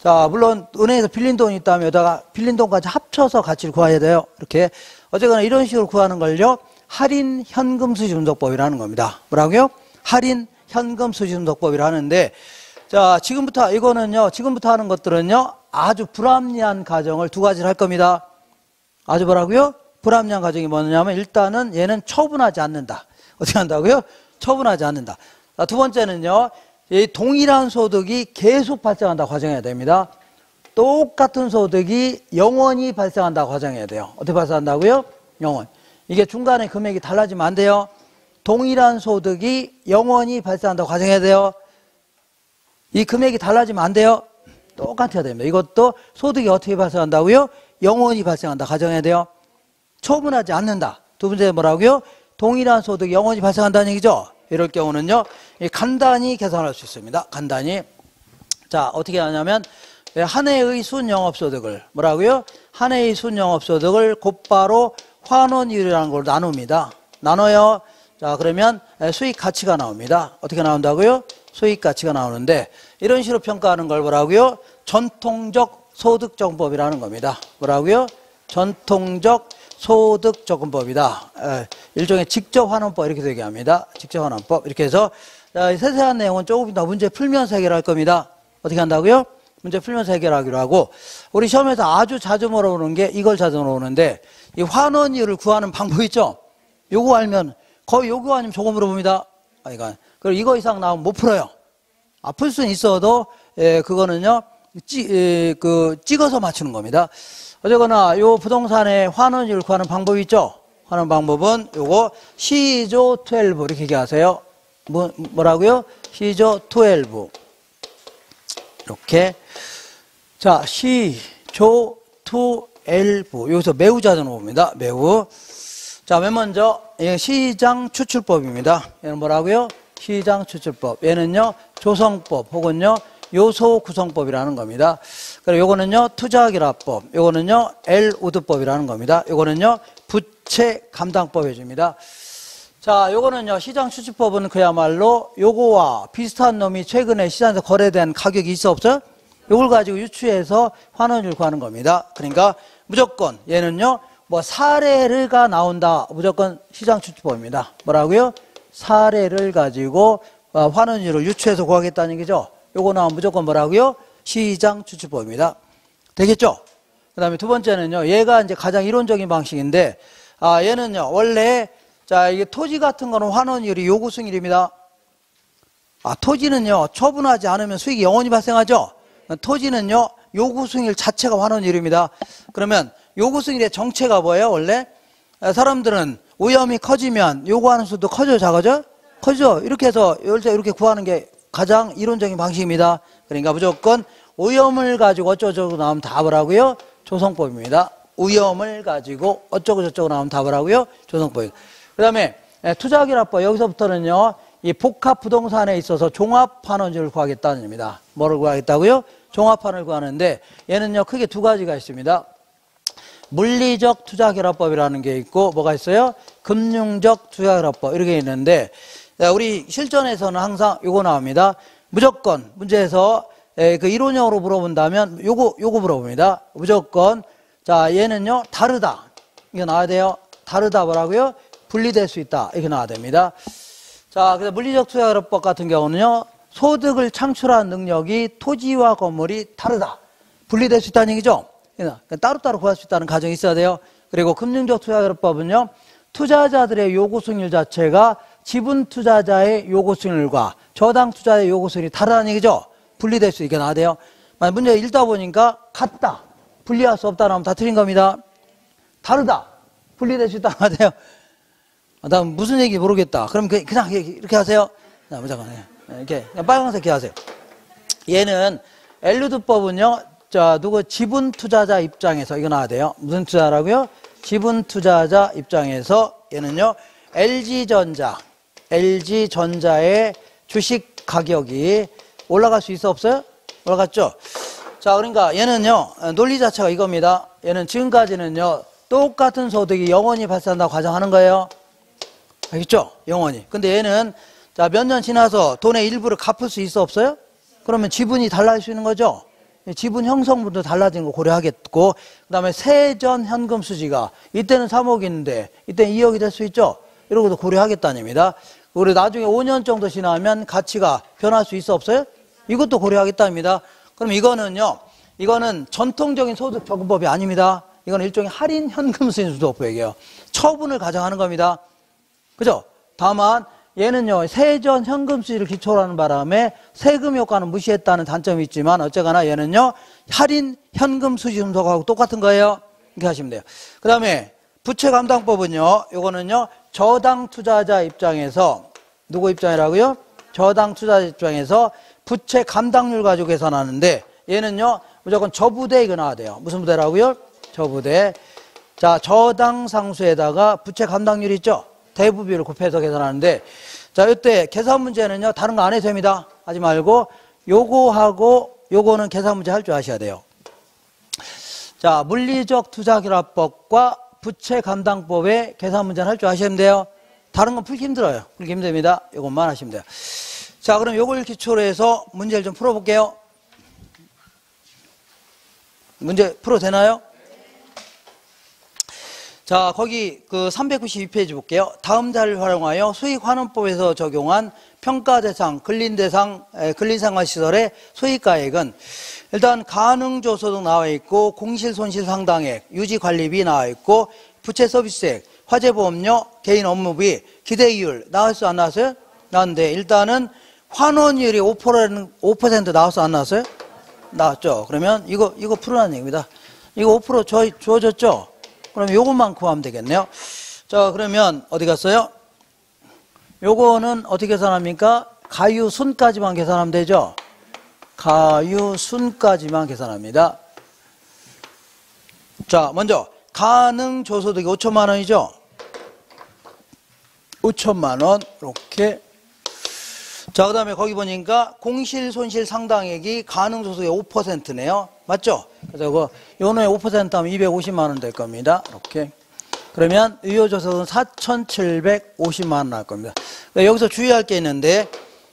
자, 물론 은행에서 빌린 돈이 있다면 여기다가 빌린 돈까지 합쳐서 가치를 구해야 돼요. 이렇게. 어쨌거나 이런 식으로 구하는 걸요. 할인 현금 수지 분석법이라는 겁니다. 뭐라고요? 할인 현금 수지 분석법이라 하는데, 자, 지금부터 이거는요. 지금부터 하는 것들은요. 아주 불합리한 가정을 두 가지를 할 겁니다. 아주 뭐라고요? 불합리한 가정이 뭐냐면 일단은 얘는 처분하지 않는다. 어떻게 한다고요? 처분하지 않는다. 자, 두 번째는요. 이 동일한 소득이 계속 발생한다고 가정해야 됩니다. 똑같은 소득이 영원히 발생한다고 가정해야 돼요. 어떻게 발생한다고요? 영원. 이게 중간에 금액이 달라지면 안 돼요. 동일한 소득이 영원히 발생한다고 가정해야 돼요. 이 금액이 달라지면 안 돼요. 똑같아야 됩니다. 이것도 소득이 어떻게 발생한다고요? 영원히 발생한다 가정해야 돼요. 처분하지 않는다. 두 번째 뭐라고요? 동일한 소득이 영원히 발생한다는 얘기죠. 이럴 경우는요. 간단히 계산할 수 있습니다. 간단히. 자, 어떻게 하냐면 한 해의 순영업소득을 뭐라고요? 한 해의 순영업소득을 곧바로 환원율이라는 걸 나눕니다. 나눠요. 자, 그러면 수익 가치가 나옵니다. 어떻게 나온다고요? 수익 가치가 나오는데 이런 식으로 평가하는 걸 뭐라고요? 전통적 소득정법이라는 겁니다. 뭐라고요? 전통적 소득적금법이다. 일종의 직접환원법 이렇게 얘기합니다. 직접환원법 이렇게 해서 세세한 내용은 조금 더 문제 풀면서 해결할 겁니다. 어떻게 한다고요? 문제 풀면서 해결하기로 하고 우리 시험에서 아주 자주 물어보는 게 이걸 자주 물어보는데 이 환원율을 구하는 방법 있죠? 요거 알면 거의 요거 아니면 저거 물어봅니다. 그리고 이거 이상 나오면 못 풀어요. 풀 수는 있어도 그거는요 찍어서 맞추는 겁니다. 어쨌거나 요 부동산의 환원율을 구하는 방법이 있죠. 하는 방법은 요거 시조 12 이렇게 얘기하세요. 뭐라고요? 시조 12 이렇게. 자, 시조 12 여기서 매우 자주 나옵니다. 매우. 자, 맨 먼저 시장 추출법입니다. 얘는 뭐라고요? 시장 추출법. 얘는요 조성법 혹은요 요소 구성법이라는 겁니다. 그리고 요거는요 투자결합법, 요거는요 L우드법이라는 겁니다. 요거는요 부채 감당법 해줍니다. 자, 요거는요 시장 추출법은 그야말로 요거와 비슷한 놈이 최근에 시장에서 거래된 가격이 있어 없어요? 요걸 가지고 유추해서 환원율 구하는 겁니다. 그러니까 무조건 얘는요 뭐 사례가 나온다. 무조건 시장 추출법입니다. 뭐라고요? 사례를 가지고 환원율을 유추해서 구하겠다는 얘기죠. 요거 나오면 무조건 뭐라고요? 시장 추출법입니다. 되겠죠? 그 다음에 두 번째는요, 얘가 이제 가장 이론적인 방식인데, 얘는요, 원래, 자, 이게 토지 같은 거는 환원율이 요구승일입니다. 토지는요, 처분하지 않으면 수익이 영원히 발생하죠? 토지는요, 요구승일 자체가 환원율입니다. 그러면 요구승일의 정체가 뭐예요, 원래? 사람들은 오염이 커지면 요구하는 수도 커져요, 작아져요? 커지죠? 이렇게 해서 이렇게 구하는 게 가장 이론적인 방식입니다. 그러니까 무조건 오염을 가지고 어쩌고저쩌고 나오면 다 뭐라고요? 조성법입니다. 오염을 가지고 어쩌고저쩌고 나오면 다 뭐라고요? 조성법입니다. 그 다음에 투자결합법 여기서부터는요 이 복합 부동산에 있어서 종합환원율을 구하겠다는 겁니다. 뭐를 구하겠다고요? 종합환원을 구하는데 얘는요 크게 두 가지가 있습니다. 물리적 투자결합법이라는 게 있고 뭐가 있어요? 금융적 투자결합법 이렇게 있는데 우리 실전에서는 항상 요거 나옵니다. 무조건 문제에서 그 이론형으로 물어본다면 요거 물어봅니다. 무조건 자 얘는요 다르다 이거 나와야 돼요. 다르다 뭐라고요? 분리될 수 있다 이렇게 나와야 됩니다. 자 그래서 물리적 투자결합법 같은 경우는요 소득을 창출하는 능력이 토지와 건물이 다르다 분리될 수 있다는 얘기죠. 따로따로 구할 수 있다는 가정이 있어야 돼요. 그리고 금융적 투자결합법은요 투자자들의 요구 수익률 자체가 지분 투자자의 요구 수익률과 저당 투자자의 요구 수익률이 다르다는 얘기죠. 분리될 수 있게 나와야 돼요. 문제 읽다 보니까 같다 분리할 수 없다 나오면 다 틀린 겁니다. 다르다 분리될 수 있다 나와야 돼요. 나 무슨 얘기 모르겠다. 그럼 그냥 이렇게 하세요. 무조건 이렇게 빨간색 이렇게 하세요. 얘는 엘루드법은요 자 누구 지분 투자자 입장에서 이거 나와야 돼요. 무슨 투자라고요? 지분 투자자 입장에서 얘는요 LG전자의 주식 가격이 올라갈 수 있어 없어요? 올라갔죠? 자 그러니까 얘는요 논리 자체가 이겁니다. 얘는 지금까지는요 똑같은 소득이 영원히 발생한다고 가정하는 거예요. 알겠죠? 영원히. 근데 얘는 자, 몇 년 지나서 돈의 일부를 갚을 수 있어 없어요? 그러면 지분이 달라질 수 있는 거죠? 지분 형성분도 달라지는 거 고려하겠고, 그 다음에 세전 현금 수지가 이때는 3억이 있는데 이때는 2억이 될 수 있죠? 이런 것도 고려하겠다는 얘기입니다. 그리고 나중에 5년 정도 지나면 가치가 변할 수 있어 없어요? 이것도 고려하겠답니다. 그럼 이거는요, 이거는 전통적인 소득 적응법이 아닙니다. 이건 일종의 할인 현금 수익 수도법이에요. 처분을 가정하는 겁니다. 그죠? 다만 얘는요, 세전 현금 수지를 기초로 하는 바람에 세금 효과는 무시했다는 단점이 있지만 어쨌거나 얘는요, 할인 현금 수지 순서하고 똑같은 거예요. 이렇게 하시면 돼요. 그 다음에 부채 감당법은요, 요거는요, 저당 투자자 입장에서, 누구 입장이라고요? 저당 투자자 입장에서 부채 감당률 가지고 계산하는데 얘는요, 무조건 저부대 이거 나와야 돼요. 무슨 부대라고요? 저부대. 자, 저당 상수에다가 부채 감당률 있죠? 대부비를 곱해서 계산하는데, 자, 이때 계산 문제는요, 다른 거 안 해도 됩니다. 하지 말고, 요거하고 요거는 계산 문제 할 줄 아셔야 돼요. 자, 물리적 투자결합법과 부채 감당법의 계산 문제는 할 줄 아시면 돼요. 다른 건 풀기 힘들어요. 풀기 힘듭니다. 요것만 하시면 돼요. 자, 그럼 요걸 기초로 해서 문제를 좀 풀어볼게요. 문제 풀어도 되나요? 자, 거기 그 392페이지 볼게요. 다음 자를 활용하여 수익환원법에서 적용한 평가대상, 근린생활시설의 수익가액은 일단 가능조소득 나와 있고 공실손실상당액, 유지관리비 나와 있고 부채서비스액, 화재보험료, 개인업무비, 기대이율 나왔어요? 안 나왔어요? 나왔는데 일단은 환원율이 5% 나왔어? 안 나왔어요? 나왔죠. 그러면 이거 풀어라는 얘기입니다. 이거 5% 주어졌죠? 그럼 요것만 구하면 되겠네요. 자, 그러면 어디 갔어요? 요거는 어떻게 계산합니까? 가유순까지만 계산하면 되죠? 가유순까지만 계산합니다. 자, 먼저 가능조소득이 5천만 원이죠? 5천만 원 이렇게. 자, 그 다음에 거기 보니까 공실손실상당액이 가능조소득의 5%네요. 맞죠? 그래서 요놈의 5% 하면 250만 원 될 겁니다. 이렇게. 그러면 유효조소득은 4,750만 원 나올 겁니다. 여기서 주의할 게 있는데,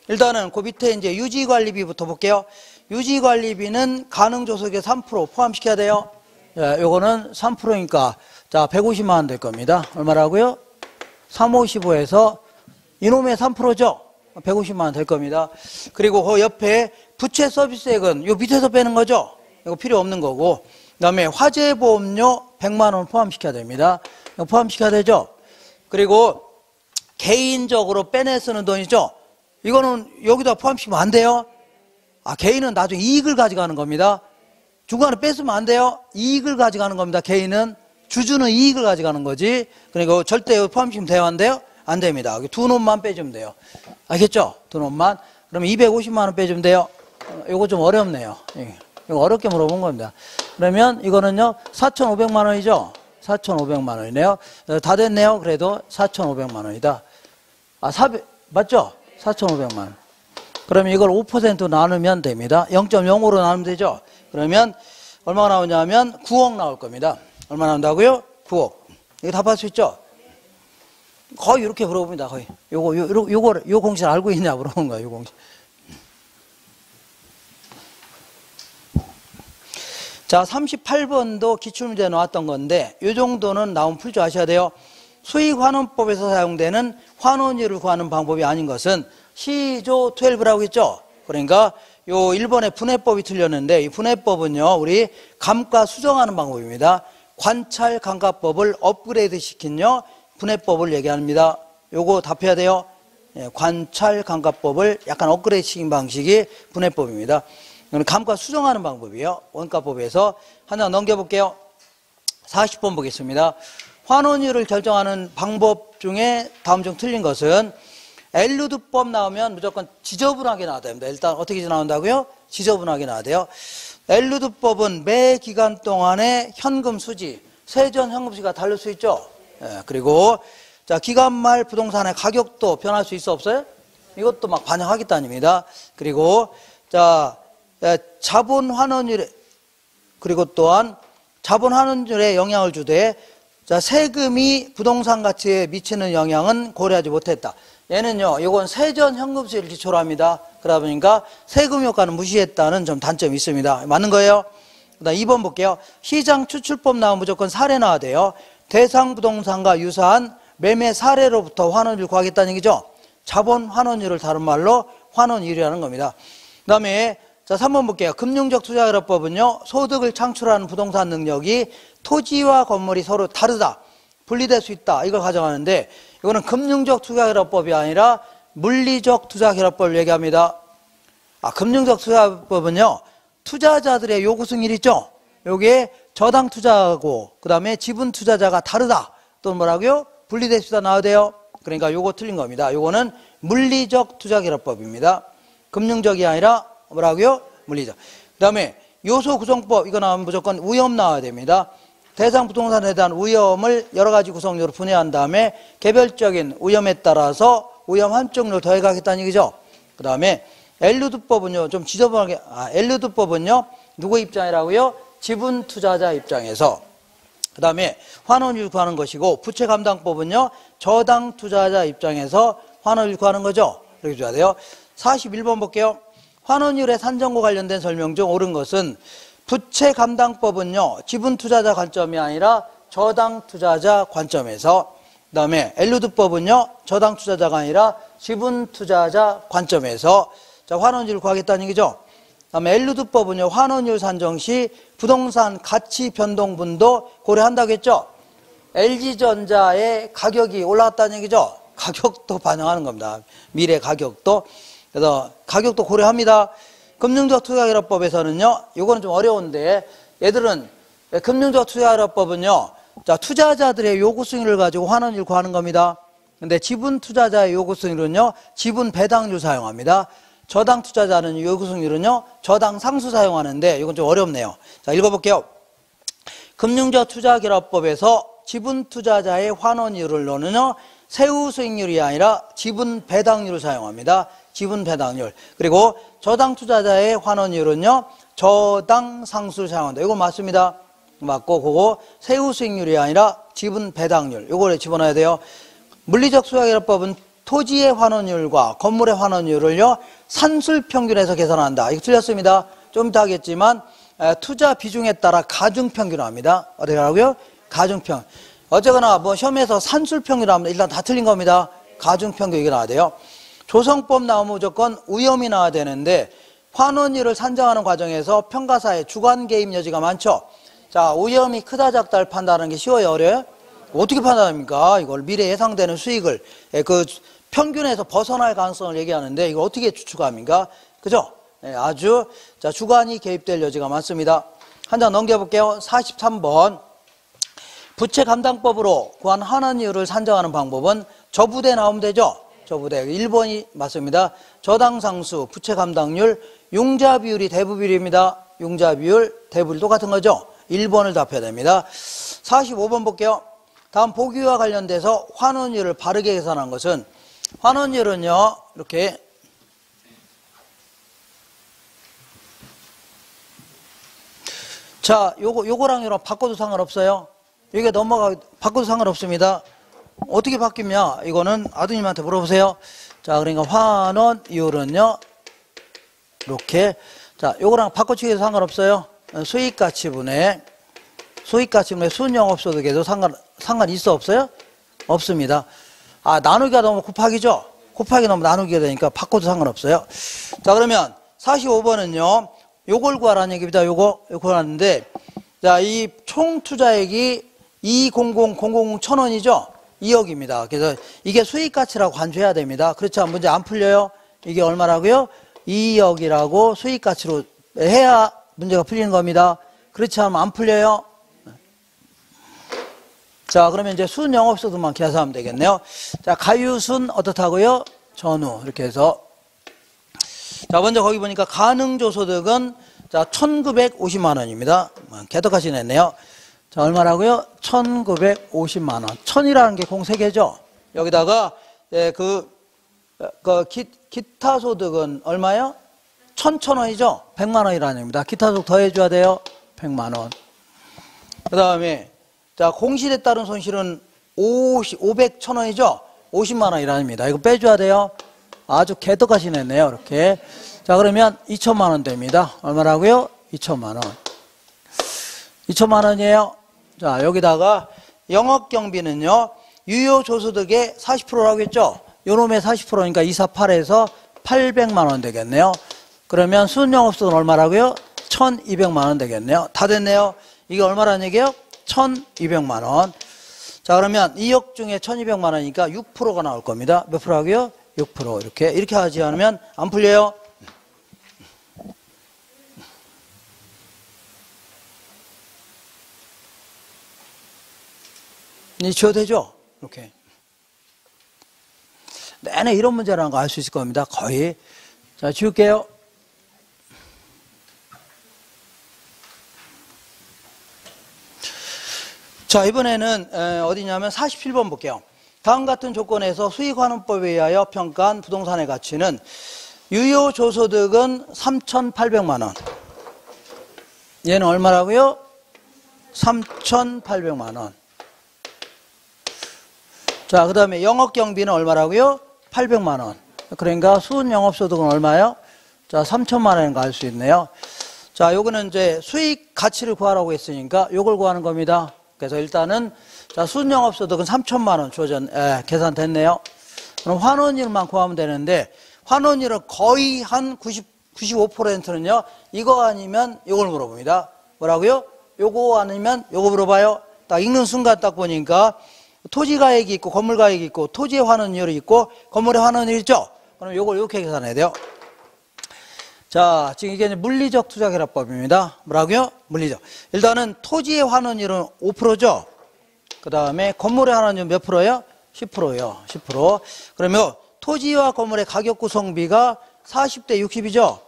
일단은 그 밑에 이제 유지관리비부터 볼게요. 유지관리비는 가능조소득의 3% 포함시켜야 돼요. 자, 요거는 3%니까, 자, 150만 원 될 겁니다. 얼마라고요? 355에서 이놈의 3%죠? 150만 원 될 겁니다. 그리고 그 옆에 부채 서비스액은 요 밑에서 빼는 거죠? 이거 필요 없는 거고. 그 다음에 화재보험료 100만 원 포함시켜야 됩니다. 이거 포함시켜야 되죠? 그리고 개인적으로 빼내 쓰는 돈이죠? 이거는 여기다 포함시키면 안 돼요. 아, 개인은 나중에 이익을 가져가는 겁니다. 중간에 뺐으면 안 돼요. 이익을 가져가는 겁니다. 개인은. 주주는 이익을 가져가는 거지. 그러니까 절대 포함시키면 돼요? 안 돼요? 안 됩니다. 두 놈만 빼주면 돼요. 알겠죠? 두 놈만. 그러면 250만 원 빼주면 돼요. 이거 좀 어렵네요. 이거 어렵게 물어본 겁니다. 그러면 이거는요, 4,500만 원이죠? 4,500만 원이네요. 다 됐네요. 그래도 4,500만 원이다. 아, 400, 맞죠? 4,500만 원. 그러면 이걸 5% 나누면 됩니다. 0.05로 나누면 되죠? 그러면 얼마가 나오냐면 9억 나올 겁니다. 얼마 나온다고요? 9억. 이거 답할 수 있죠? 거의 이렇게 물어봅니다. 거의. 요 공식 알고 있냐 물어본 거야, 요 공식. 자, 38번도 기출문제 나왔던 건데, 요 정도는 나오면 풀 줄 아셔야 돼요. 수익환원법에서 사용되는 환원율을 구하는 방법이 아닌 것은 시조 12라고 했죠? 그러니까 요 1번의 분해법이 틀렸는데, 이 분해법은요, 우리 감가 수정하는 방법입니다. 관찰 감가법을 업그레이드 시킨요, 분해법을 얘기합니다. 요거 답해야 돼요. 예, 관찰 감가법을 약간 업그레이드 시킨 방식이 분해법입니다. 이건 감가 수정하는 방법이에요. 원가법에서 하나 넘겨볼게요. 40번 보겠습니다. 환원율을 결정하는 방법 중에 다음 중 틀린 것은 엘루드법 나오면 무조건 지저분하게 나와야 됩니다. 일단 어떻게 나온다고요? 지저분하게 나와야 돼요. 엘루드법은 매 기간 동안의 현금 수지, 세전 현금 수지가 다를 수 있죠. 예, 그리고 자, 기간 말 부동산의 가격도 변할 수 있어 없어요? 이것도 막 반영하겠다입니다. 그리고 자, 자본 환원율, 그리고 또한 자본 환원율에 영향을 주되 자, 세금이 부동산 가치에 미치는 영향은 고려하지 못했다. 얘는요, 이건 세전 현금수를 기초로 합니다. 그러다 보니까 세금 효과는 무시했다는 좀 단점이 있습니다. 맞는 거예요? 그다음 2번 볼게요. 시장 추출법 나오면 무조건 사례 나와야 돼요. 대상 부동산과 유사한 매매 사례로부터 환원율 구하겠다는 얘기죠. 자본 환원율을 다른 말로 환원율이라는 겁니다. 그 다음에 자 3번 볼게요. 금융적 투자결합법은요, 소득을 창출하는 부동산 능력이 토지와 건물이 서로 다르다, 분리될 수 있다, 이걸 가정하는데, 이거는 금융적 투자결합법이 아니라 물리적 투자결합법을 얘기합니다. 금융적 투자결합법은요, 투자자들의 요구 승인 있죠? 여기에 저당 투자하고 그 다음에 지분 투자자가 다르다, 또는 뭐라고요? 분리될 수 있다 나와야 돼요. 그러니까 요거 틀린 겁니다. 요거는 물리적 투자결합법입니다. 금융적이 아니라 뭐라고요? 물리적. 그 다음에 요소 구성법, 이거 나오면 무조건 위험 나와야 됩니다. 대상 부동산에 대한 위험을 여러 가지 구성으로 분해한 다음에 개별적인 위험에 따라서 위험 함정률을 더해가겠다는 얘기죠. 그 다음에 엘루드법은요, 좀 지저분하게, 엘루드법은요, 누구 입장이라고요? 지분 투자자 입장에서. 그 다음에 환원율 구하는 것이고, 부채감당법은요, 저당 투자자 입장에서 환원율 구하는 거죠. 이렇게 줘야 돼요. 41번 볼게요. 환원율의 산정과 관련된 설명 중 옳은 것은, 부채감당법은요, 지분 투자자 관점이 아니라 저당 투자자 관점에서, 그 다음에 엘루드법은요, 저당 투자자가 아니라 지분 투자자 관점에서 자, 환원율을 구하겠다는 얘기죠. 그 다음에 엘루드법은요, 환원율 산정 시 부동산 가치 변동분도 고려한다고 했죠. LG전자의 가격이 올라갔다는 얘기죠. 가격도 반영하는 겁니다. 미래 가격도. 그래서 가격도 고려합니다. 금융적 투자결합법에서는요, 이거는 좀 어려운데, 얘들은 금융적 투자결합법은요, 자, 투자자들의 요구 수익률을 가지고 환원율 구하는 겁니다. 근데 지분 투자자의 요구 수익률은요, 지분 배당률 사용합니다. 저당 투자자는 요구 수익률은요, 저당 상수 사용하는데, 이건 좀 어렵네요. 자, 읽어볼게요. 금융적 투자결합법에서 지분 투자자의 환원율을 넣는요, 세후 수익률이 아니라 지분 배당률을 사용합니다. 지분 배당률. 그리고 저당 투자자의 환원율은요, 저당 상수를 사용한다. 이거 맞습니다. 맞고, 그거 세후 수익률이 아니라 지분 배당률. 이거를 집어넣어야 돼요. 물리적 투자결합법은 토지의 환원율과 건물의 환원율을요, 산술평균에서 계산한다. 이거 틀렸습니다. 좀 이따 하겠지만, 투자 비중에 따라 가중평균을 합니다. 어떻게 하라고요? 가중평. 어쨌거나 뭐 시험에서 산술평균을 하면 일단 다 틀린 겁니다. 가중평균 이게 나와야 돼요. 조성법 나오면 무조건 위험이 나와야 되는데, 환원율을 산정하는 과정에서 평가사의 주관 개입 여지가 많죠. 자, 위험이 크다 작다를 판단하는 게 쉬워요, 어려워요? 어떻게 판단합니까? 이걸 미래 예상되는 수익을 그 평균에서 벗어날 가능성을 얘기하는데, 이걸 어떻게 추측합니까? 그죠? 아주 자, 주관이 개입될 여지가 많습니다. 한 장 넘겨볼게요. 43번. 부채 감당법으로 구한 환원율을 산정하는 방법은 저부대 나오면 되죠? 저부대. 1번이 맞습니다. 저당 상수, 부채 감당률, 융자 비율이 대부 비율입니다. 융자 비율, 대부율 똑같은 거죠? 1번을 답해야 됩니다. 45번 볼게요. 다음 보기와 관련돼서 환원율을 바르게 계산한 것은, 환원율은요, 이렇게 자, 요거랑 바꿔도 상관없어요. 이게 바꿔도 상관없습니다. 어떻게 바뀌냐? 이거는 아드님한테 물어보세요. 자, 그러니까 환원율은요, 이렇게. 자, 요거랑 바꿔치기도 상관없어요. 수익가치분의 순영업소득에도 상관 있어 없어요? 없습니다. 나누기가 너무 곱하기죠? 곱하기 너무 나누기가 되니까 바꿔도 상관없어요. 자, 그러면 45번은요, 요걸 구하라는 얘기입니다. 요거 하는데, 자, 이 총 투자액이 200,000원이죠? 2억입니다. 그래서 이게 수익가치라고 간주해야 됩니다. 그렇지 않으면 문제 안 풀려요. 이게 얼마라고요? 2억이라고 수익가치로 해야 문제가 풀리는 겁니다. 그렇지 않으면 안 풀려요. 자, 그러면 이제 순영업소득만 계산하면 되겠네요. 자, 가유순 어떻다고요? 전후. 이렇게 해서. 자, 먼저 거기 보니까 가능조소득은 자, 1,950만 원입니다. 개떡하시네요. 자, 얼마라고요? 1,950만 원. 1,000이라는 게 공 3개죠? 여기다가, 기타 소득은 얼마요? 1,000원이죠? 100만 원이라는 겁니다. 기타 소득 더해줘야 돼요? 100만 원. 그 다음에, 자, 공실에 따른 손실은 500, 1000원이죠? 50만 원이랍니다. 이거 빼줘야 돼요. 아주 개떡같이 냈네요. 이렇게. 자, 그러면 2천만 원 됩니다. 얼마라고요? 2천만 원. 2천만 원이에요. 자, 여기다가 영업경비는요, 유효조소득의 40%라고 했죠? 요놈의 40%니까 248에서 800만 원 되겠네요. 그러면 순영업소득은 얼마라고요? 1200만 원 되겠네요. 다 됐네요. 이게 얼마라는 얘기예요? 1200만 원. 자, 그러면 2억 중에 1200만 원이니까 6%가 나올 겁니다. 몇 프로라고요? 6%. 이렇게 하지 않으면 안 풀려요. 이 지워되죠? 이렇게. 내내 이런 문제라는 거 알 수 있을 겁니다. 거의. 자, 지울게요. 자, 이번에는 어디냐면 47번 볼게요. 다음 같은 조건에서 수익환원법에 의하여 평가한 부동산의 가치는 유효조소득은 3,800만 원. 얘는 얼마라고요? 3,800만 원. 자, 그 다음에 영업경비는 얼마라고요? 800만 원. 그러니까 순영업소득은 얼마요? 자, 3천만 원인가 알 수 있네요. 자, 요거는 이제 수익 가치를 구하라고 했으니까 요걸 구하는 겁니다. 그래서 일단은 자, 순영업소득은 3천만 원 계산됐네요. 그럼 환원율만 구하면 되는데 환원율은 거의 한 95%는요. 이거 아니면 요걸 물어봅니다. 뭐라고요? 요거 아니면 요거 물어봐요. 딱 읽는 순간 딱 보니까 토지 가액이 있고 건물 가액이 있고 토지의 환원율이 있고 건물의 환원율이 있죠. 그럼 요걸 이렇게 계산해야 돼요. 자, 지금 이게 물리적 투자결합법입니다. 뭐라고요? 물리적. 일단은 토지의 환원율은 5%죠. 그 다음에 건물의 환원율은 몇 프로예요? 10%예요. 10%. 그러면 토지와 건물의 가격 구성비가 40대 60이죠.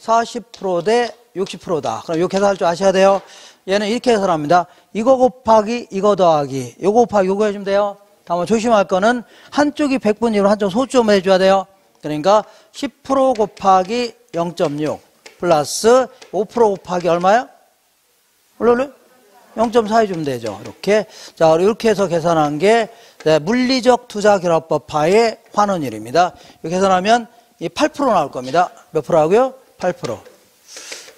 40% 대 60%다. 그럼 이거 계산할 줄 아셔야 돼요. 얘는 이렇게 계산합니다. 이거 곱하기 이거 더하기 요거 곱하기 요거 해주면 돼요. 다만 조심할 거는 한쪽이 100분의 1로 한쪽 소수점 해줘야 돼요. 그러니까 10% 곱하기 0.6 플러스 5% 곱하기 얼마요? 원래 0.4 해주면 되죠. 이렇게. 자, 이렇게 해서 계산한 게 물리적 투자결합법 하의 환원율입니다. 이렇게 계산하면 이 8% 나올 겁니다. 몇 프로라고요? 8%.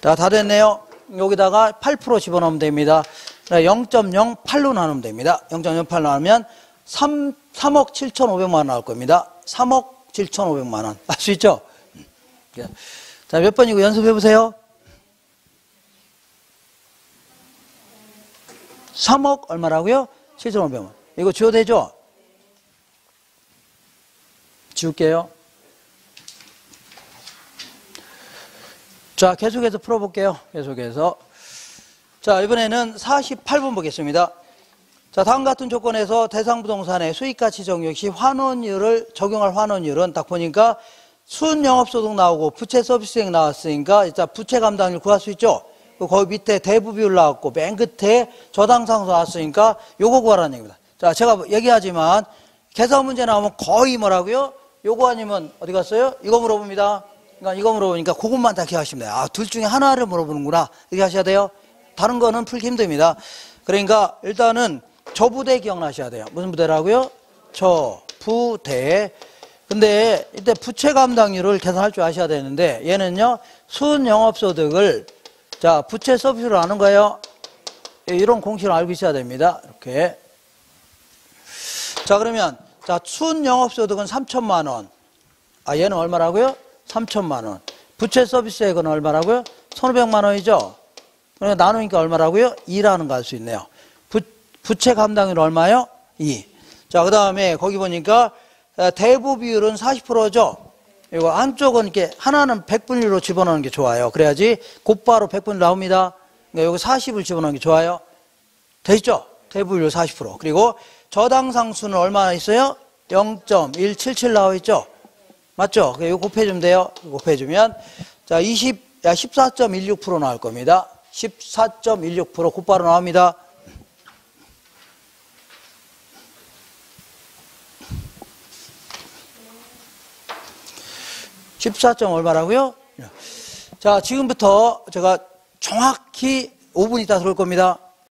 자, 다 됐네요. 여기다가 8% 집어넣으면 됩니다. 0.08로 나누면 됩니다. 0.08 나누면 3억 7,500만 원 나올 겁니다. 3억 7,500만 원. 알 수 있죠? 자, 몇 번이고 연습해 보세요. 3억 얼마라고요? 7,500만 원. 이거 지워도 되죠? 지울게요. 자, 계속해서 풀어볼게요. 계속해서. 자, 이번에는 48번 보겠습니다. 자, 다음 같은 조건에서 대상 부동산의 수익가치 적용 시 환원율을 적용할 환원율은 딱 보니까 순영업소득 나오고 부채 서비스액 나왔으니까 일단 부채 감당률 구할 수 있죠. 거기 밑에 대부 비율 나왔고 맨 끝에 저당상수 나왔으니까 요거 구하라는 얘기입니다. 자, 제가 얘기하지만 계산 문제 나오면 거의 뭐라고요? 요거 아니면 어디 갔어요? 이거 물어봅니다. 그러니까 이거 물어보니까 그것만 다 기억하시면 돼요. 아, 둘 중에 하나를 물어보는구나. 이렇게 하셔야 돼요. 다른 거는 풀기 힘듭니다. 그러니까 일단은 저부대 기억나셔야 돼요. 무슨 부대라고요? 저부대. 근데 이때 부채 감당률을 계산할 줄 아셔야 되는데 얘는요, 순영업소득을 자, 부채 서비스로 하는 거예요. 이런 공식을 알고 있어야 됩니다. 이렇게. 자, 그러면 자, 순영업소득은 3천만 원. 아, 얘는 얼마라고요? 3천만 원. 부채 서비스액은 얼마라고요? 1,500만 원이죠. 그러니까 나누니까 얼마라고요? 2라는 거 알 수 있네요. 부채 감당률 얼마요? 2. 자, 그 다음에 거기 보니까 대부 비율은 40%죠. 이거 한쪽은 이렇게 하나는 100분의 1로 집어넣는 게 좋아요. 그래야지 곧바로 100분의 1 나옵니다. 그러니까 여기 40을 집어넣는 게 좋아요. 되시죠? 대부 비율 40%. 그리고 저당상수는 얼마나 있어요? 0.177 나와 있죠? 맞죠? 이거 곱해주면 돼요. 곱해주면 자, 14.16% 나올 겁니다. 14.16% 곧바로 나옵니다. 14점 얼마라고요? 자, 지금부터 제가 정확히 5분 있다 들어올 겁니다.